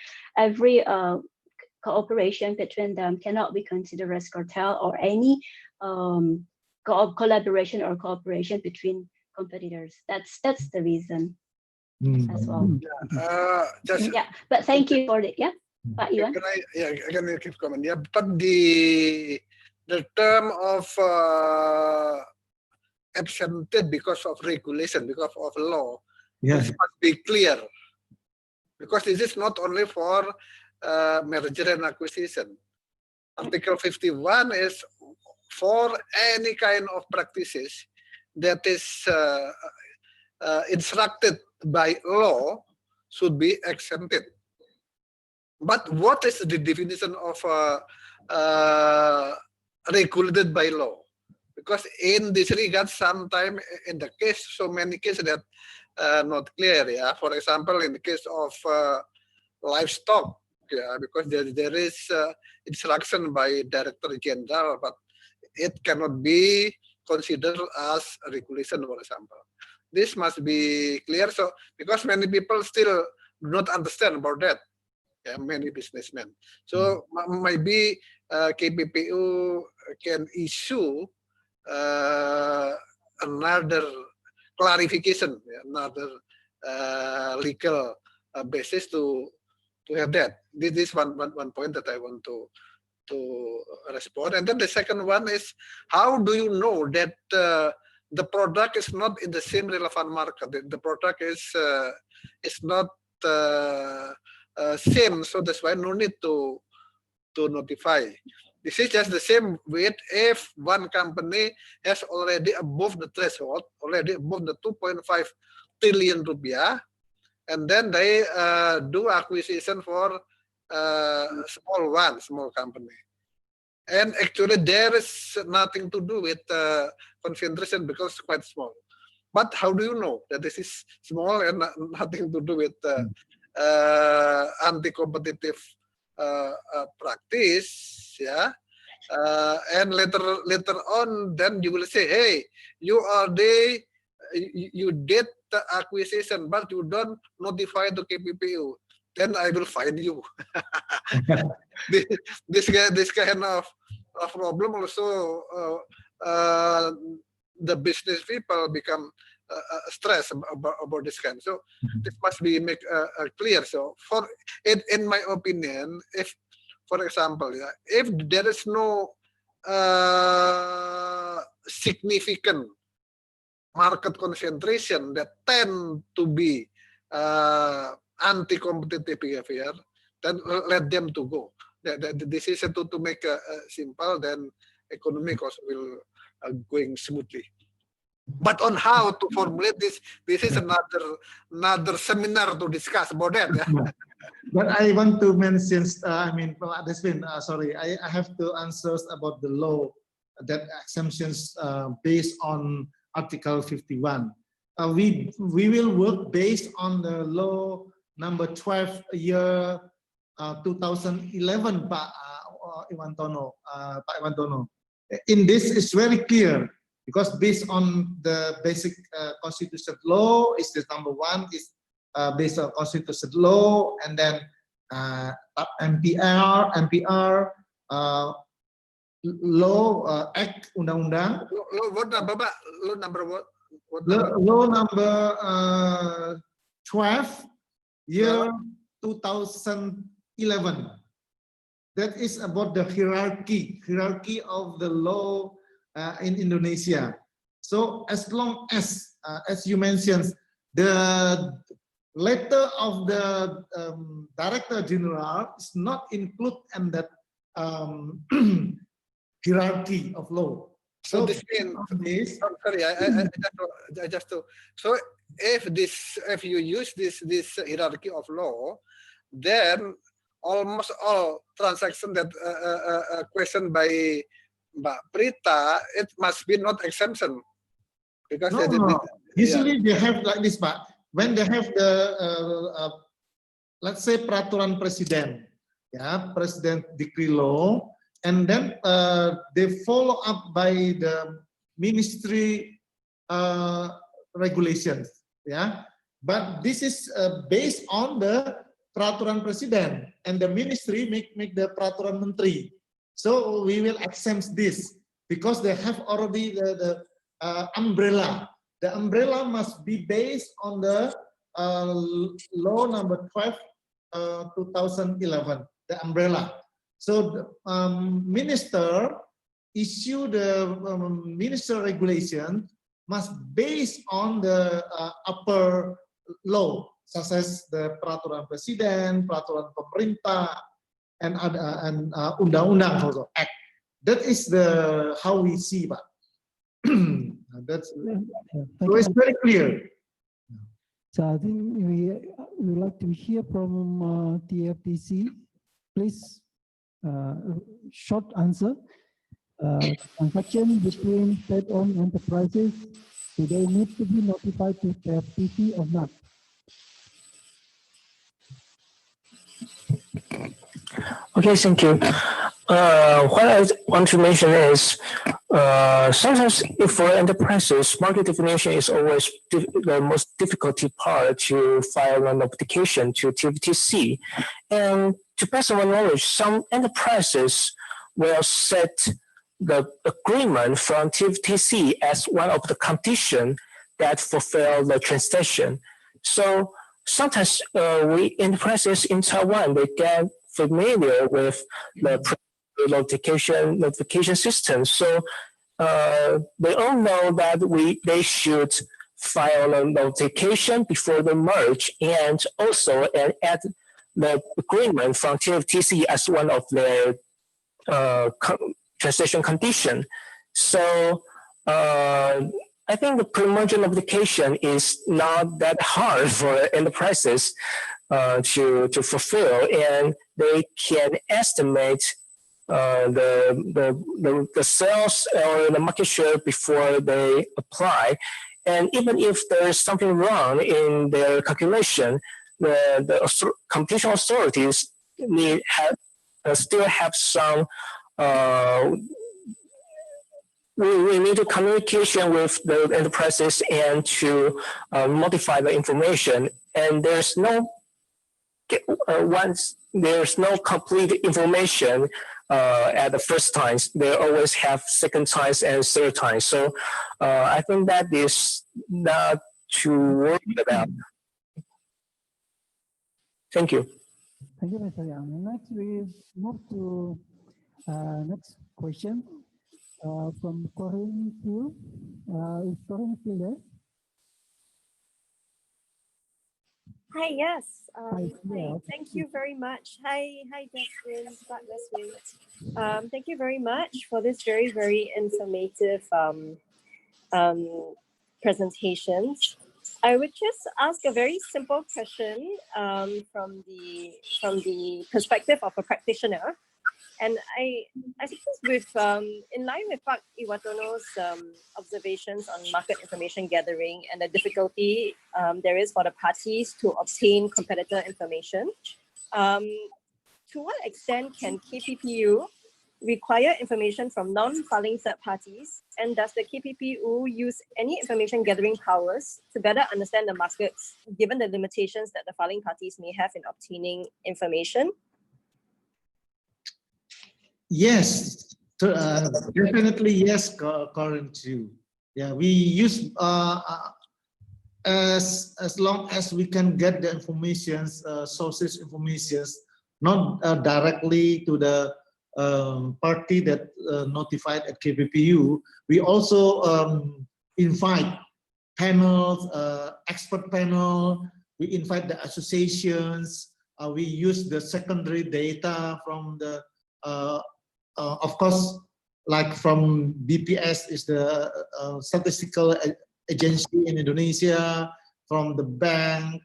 cooperation between them cannot be considered as cartel or any collaboration or cooperation between competitors. That's the reason as well. But thank you for the Pak Iwan. Can I keep comment? Yeah, but the term of absented because of regulation, because of law, this must be clear. Because this is not only for merger and acquisition. Article 51 is for any kind of practices that is instructed by law should be exempted. But what is the definition of regulated by law? Because in this regard, sometimes in the case, so many cases that not clear. Yeah, for example, in the case of livestock, because there is instruction by Director General, but it cannot be considered as regulation, for example. This must be clear. So because many people still do not understand about that. Yeah, many businessmen. So maybe KPPU can issue another clarification, another legal basis to have that. This is one point that I want to respond. And then the second one is, how do you know that the product is not in the same relevant market? The product is not same, so that's why no need to notify. This is just the same with if one company has already above the threshold, already above the 2.5 trillion rupiah, and then they do acquisition for small company. And actually there is nothing to do with concentration because it's quite small. But how do you know that this is small and nothing to do with anti-competitive practice? Yeah. And later on, then you will say, hey, you did the acquisition, but you don't notify the KPPU. Then I will fine you. this kind of problem also, the business people become stressed about this kind. So this must be make clear. So in my opinion, if, for example, if there is no significant market concentration that tend to be anti-competitive behavior, then let them to go. The decision to make simple, then economic also will going smoothly. But on how to formulate this is another seminar to discuss about that. Yeah? But I want to mention, sorry, I have to answer about the law that exemptions based on Article 51. We will work based on the law number 12 year 2011, Pak Iwantono. In this, it's very clear because based on the basic constitutional law, is the number one is based on constitution law, and then MPR, law, act, undang-undang. What number, Pak? Law number what? Law number 12, year 2011. That is about the hierarchy of the law in Indonesia. So as long as you mentioned, the letter of the Director General is not included in that hierarchy of law. So this means, sorry, I just to, so if you use this hierarchy of law, then almost all transactions that questioned by Mbak Prita, it must be not exemption, because usually they have like this, Pak. When they have the let's say peraturan presiden, president decree law, and then they follow up by the ministry regulations, But this is based on the peraturan presiden, and the ministry make the peraturan menteri. So we will exempt this because they have already the umbrella. The umbrella must be based on the law number 12, 2011, the umbrella. So the minister issue the minister regulation must based on the upper law, such as the peraturan presiden, peraturan pemerintah, and undang-undang also act. That is the how we see, Pak. That's so it's very clear. So I think we would like to hear from TFTC. Please, short answer. Transaction between state-owned enterprises, do they need to be notified to TFTC or not? Okay, thank you. What I want to mention is sometimes for enterprises, market definition is always the most difficult part to file an application to TFTC. And to best of my knowledge, some enterprises will set the agreement from TFTC as one of the conditions that fulfill the transaction. So sometimes we enterprises in Taiwan, they get familiar with the notification system. So they all know that they should file a notification before the merge, and also add the agreement from TFTC as one of their transaction condition. So I think the pre-merger notification is not that hard for enterprises to fulfill, and they can estimate the sales or the market share before they apply. And even if there is something wrong in their calculation, the competition authorities still have some. We need a communication with the enterprises and to modify the information. And there's no complete information at the first times. They always have second times and third times. So I think that is not to worry about. Thank you. Thank you, Mr. Yang. Next, we move to next question from Corinne Hill. Is Corinne still there? Hi, yes. Hi, yeah. Thank you very much. Hi, Justin, Leslie. Thank you very much for this very, very informative presentations. I would just ask a very simple question from the perspective of a practitioner. And I suppose with in line with Pak Iwatono's observations on market information gathering and the difficulty there is for the parties to obtain competitor information, to what extent can KPPU require information from non-filing third parties? And does the KPPU use any information gathering powers to better understand the markets, given the limitations that the filing parties may have in obtaining information? Yes, definitely yes, Corinne too. Yeah, we use as long as we can get the informations, sources informations, not directly to the party that notified at KPPU. We also invite panels, expert panel. We invite the associations. We use the secondary data from the, of course, like from BPS is the statistical agency in Indonesia, from the bank,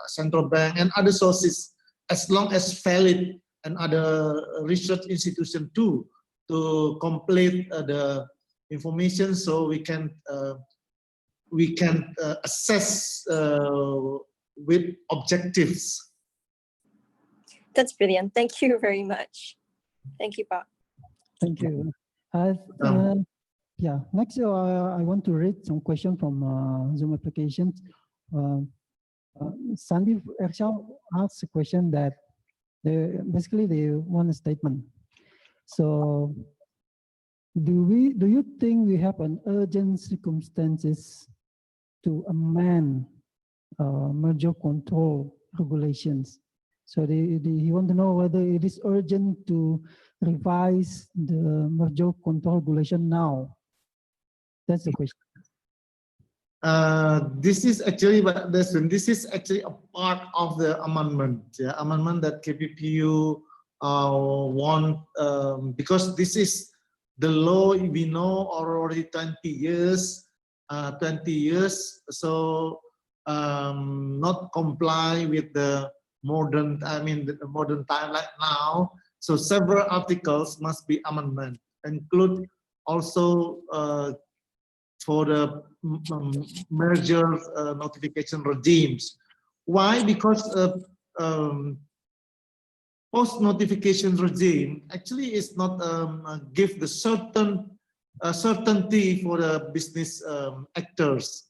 central bank, and other sources, as long as valid, and other research institution too, to complete the information, so we can assess with objectives. That's brilliant. Thank you very much. Thank you, Pak. Thank you. Yeah, next I want to read some questions from Zoom applications. Sandeep Ershal asked a question that they want a statement. So do you think we have an urgent circumstances to amend merger control regulations? So he want to know whether it is urgent to revise the merger control regulation now. That's the question. This is actually a part of the amendment. Yeah, amendment that KPPU want, because this is the law we know already 20 years. So not comply with the modern, the modern time like now. So several articles must be amendment, include also for the merger notification regimes. Why? Because post notification regime actually is not give the certainty for the business actors,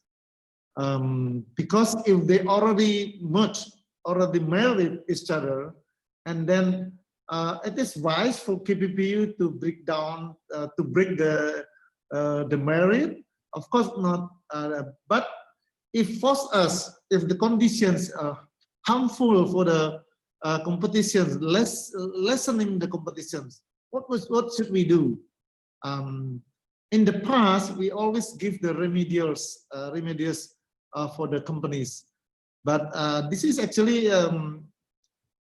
because if they already married each other, and then it is wise for KPPU to break the marriage. Of course not, but if the conditions are harmful for the competitions, lessening the competitions, what should we do? In the past, we always give the remedies for the companies, but this is actually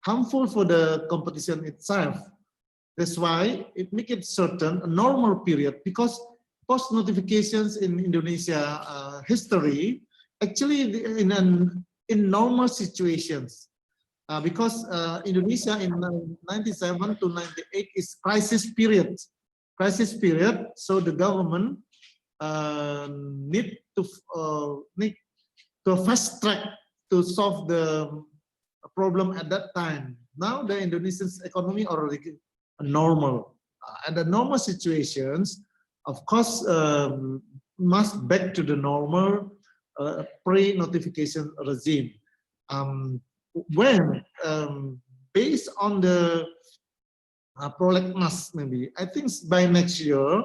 harmful for the competition itself. That's why it make it certain a normal period, because post notifications in Indonesia history actually in normal situations, because Indonesia in 97 to 98 is crisis period. So the government need to fast track to solve the problem at that time. Now the Indonesian economy already normal, and the normal situations, of course, must back to the normal pre-notification regime. When based on the prolegnas, maybe I think by next year,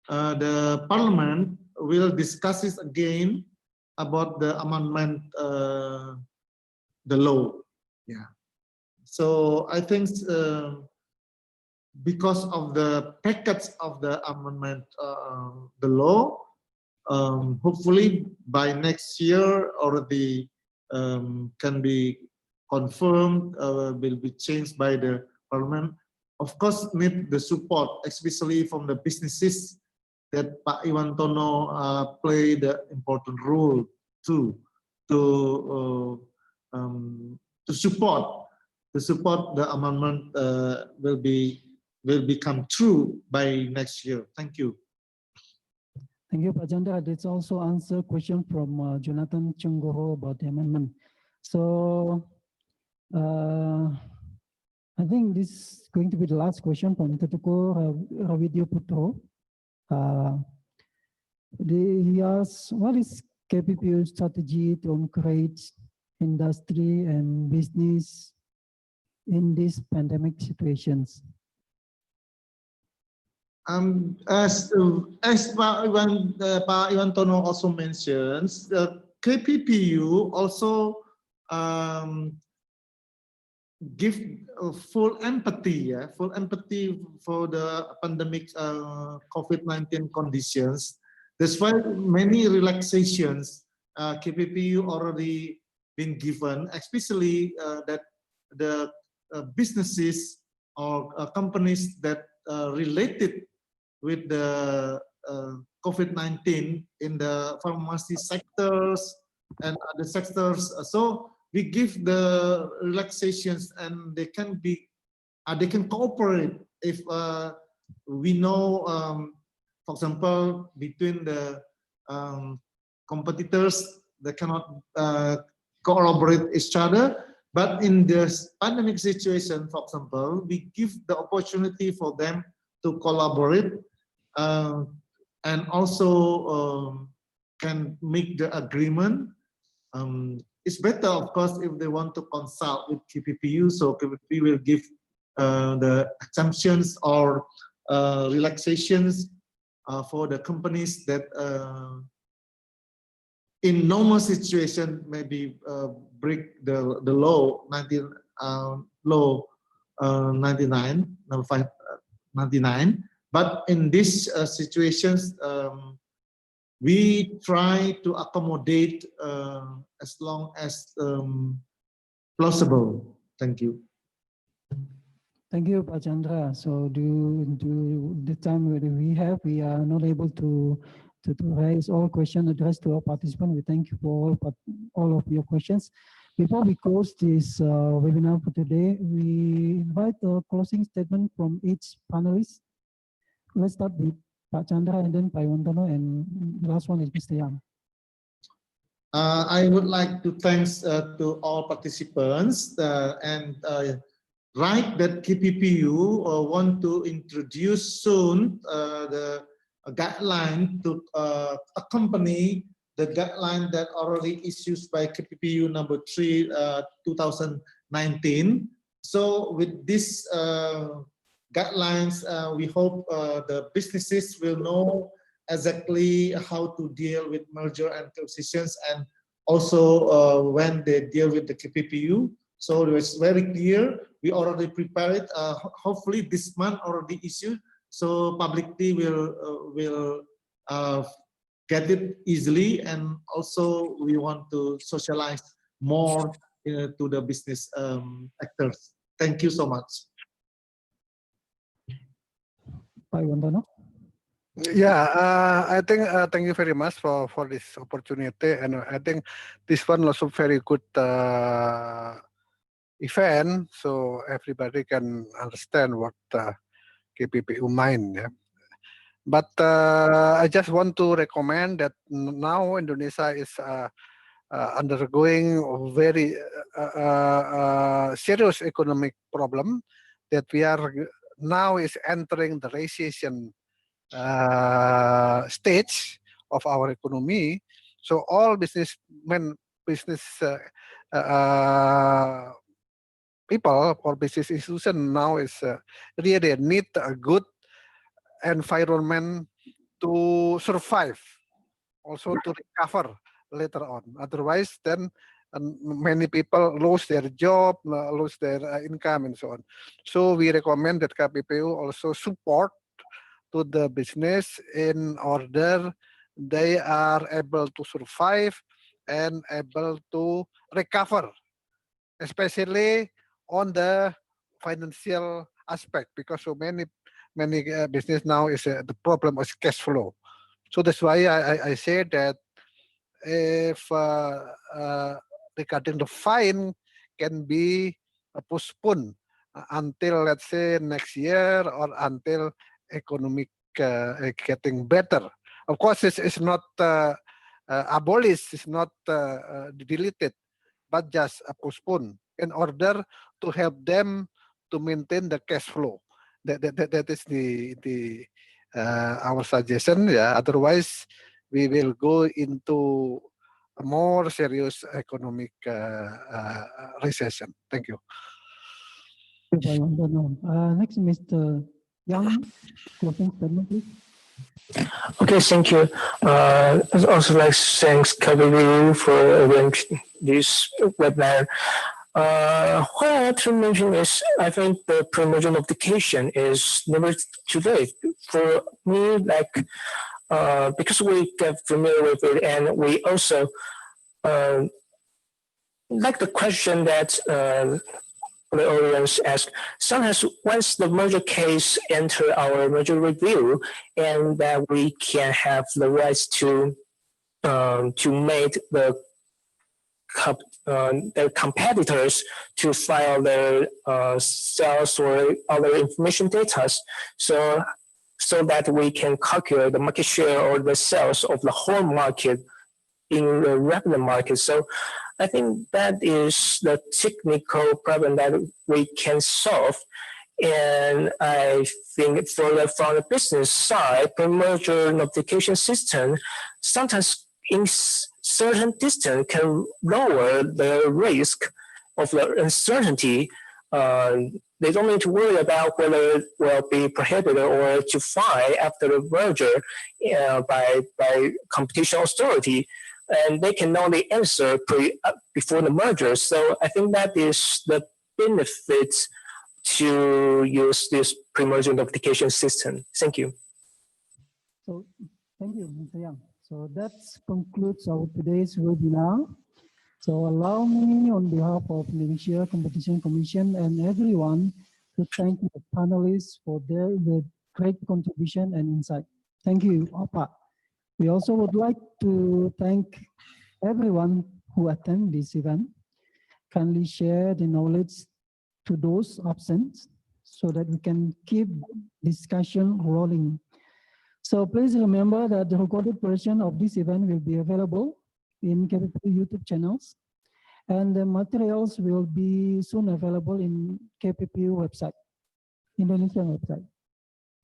the Parliament will discuss this again about the amendment, the law. Yeah. So I think because of the package of the amendment, the law, hopefully by next year already can be confirmed, will be changed by the Parliament. Of course, need the support, especially from the businesses that Pak Iwan Tono play the important role too, to support the amendment will become true by next year. Thank you. Thank you, Pak Chandra. This also answer question from Jonathan Chungoro about the amendment. So I I think this is going to be the last question from Tetuko Ravidyo Putro. He asks, what is KPPU's strategy to encourage industry and business in these pandemic situations? As Pak Iwan Tono also mentions, the KPPU also give full empathy for the pandemic COVID-19 conditions. That's why many relaxations KPPU already been given, especially that the businesses or companies that related with the COVID-19 in the pharmacy sectors and other sectors. So we give the relaxations, and they can be, they can cooperate if we know, for example, between the competitors, they cannot collaborate each other. But in this pandemic situation, for example, we give the opportunity for them to collaborate and also can make the agreement. It's better, of course, if they want to consult with KPPU, so KPPU will give the exemptions or relaxations for the companies that in normal situation maybe break the law 99, but in these situations we try to accommodate as long as plausible. Thank you. Thank you, Pak Chandra. So due to the time that we have, we are not able to raise all questions addressed to our participants. We thank you for all of your questions. Before we close this webinar for today, we invite a closing statement from each panelist. Let's start with Pak Chandra and then Pak Iwantono, and the last one is Mr. Yang. I would like to thank to all participants and right that KPPU want to introduce soon the guideline to accompany the guideline that already issued by KPPU number 3 2019. So with this guidelines, we hope the businesses will know exactly how to deal with merger and acquisitions, and also when they deal with the KPPU. So it's very clear. We already prepared. Hopefully this month already issued, so publicly will get it easily, and also we want to socialize more to the business actors. Thank you so much. Pak Iwantono. Yeah, I think thank you very much for this opportunity, and I think this one also very good event, so everybody can understand what KPPU mind. Yeah. But I just want to recommend that now Indonesia is undergoing a very serious economic problem, that we are now is entering the recession stage of our economy. So all business people or business institution now is really need a good environment to survive, also to recover later on. Otherwise, then many people lose their job, lose their income, and so on. So we recommend that KPPU also support to the business in order they are able to survive and able to recover, especially on the financial aspect, because so many business now is the problem is cash flow. So that's why I say that if regarding the fine can be postponed until, let's say, next year, or until economic getting better. Of course, it's not abolished, it's not deleted, but just postponed in order to help them to maintain the cash flow. That is the our suggestion. Yeah. Otherwise, we will go into a more serious economic recession. Thank you. Next, Mr. Yang, closing statement, please. Okay, thank you. I'd also like to thank KBW for arranging this webinar. What I want to mention is, I think the pre-merger notification is never too late. For me, like, because we get familiar with it, and we also like the question that the audience asked. Sometimes once the merger case enter our merger review, and that we can have the rights to make their competitors to file their sales or other information data, so that we can calculate the market share or the sales of the whole market in the regular market. So I think that is the technical problem that we can solve. And I think from the business side, pre-merger notification system sometimes in certain distance can lower the risk of the uncertainty. They don't need to worry about whether it will be prohibited or to fine after the merger by competition authority, and they can know the answer before the merger. So I think that is the benefit to use this pre-merger notification system. Thank you. So thank you, Mr. Yang. So that concludes our today's webinar. So allow me on behalf of Indonesia Competition Commission and everyone to thank the panelists for their great contribution and insight. Thank you, Opa. We also would like to thank everyone who attend this event. Kindly share the knowledge to those absent so that we can keep discussion rolling. So please remember that the recorded version of this event will be available in KPPU YouTube channels, and the materials will be soon available in KPPU website, Indonesian website,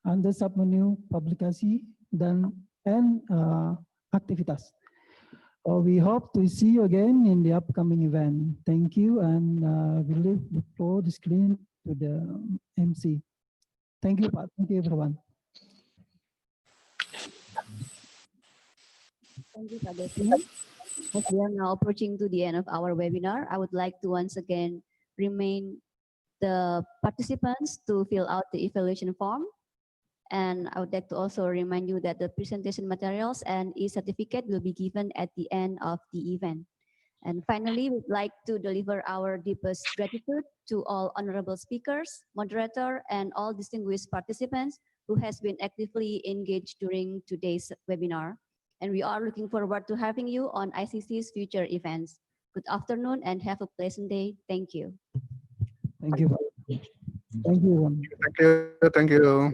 under submenu publikasi and aktivitas. We hope to see you again in the upcoming event. Thank you, and we leave the floor, the screen to the MC. Thank you, Pak. Thank you, everyone. Thank you, Pak Devin. As we are now approaching to the end of our webinar, I would like to once again remind the participants to fill out the evaluation form. And I would like to also remind you that the presentation materials and e-certificate will be given at the end of the event. And finally, we'd like to deliver our deepest gratitude to all honorable speakers, moderator, and all distinguished participants who has been actively engaged during today's webinar. And we are looking forward to having you on ICC's future events. Good afternoon and have a pleasant day. Thank you. Thank you. Thank you. Thank you. Thank you.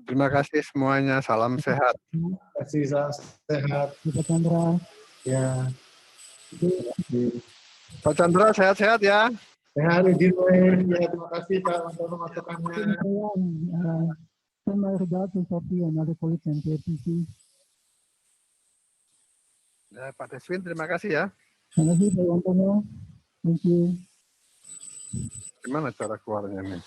Terima kasih semuanya. Salam sehat. Terima kasih, salam sehat. Pak Chandra. Ya. Pak Chandra sehat-sehat ya. Sehat, izin main. Ya, terima kasih Pak untuk masukannya. Send my regards to Sophie and other colleagues and KPC. Ya, Pak Deswin, terima kasih ya. Terima kasih Pak Antonio. Thank you. Gimana cara keluarnya nih?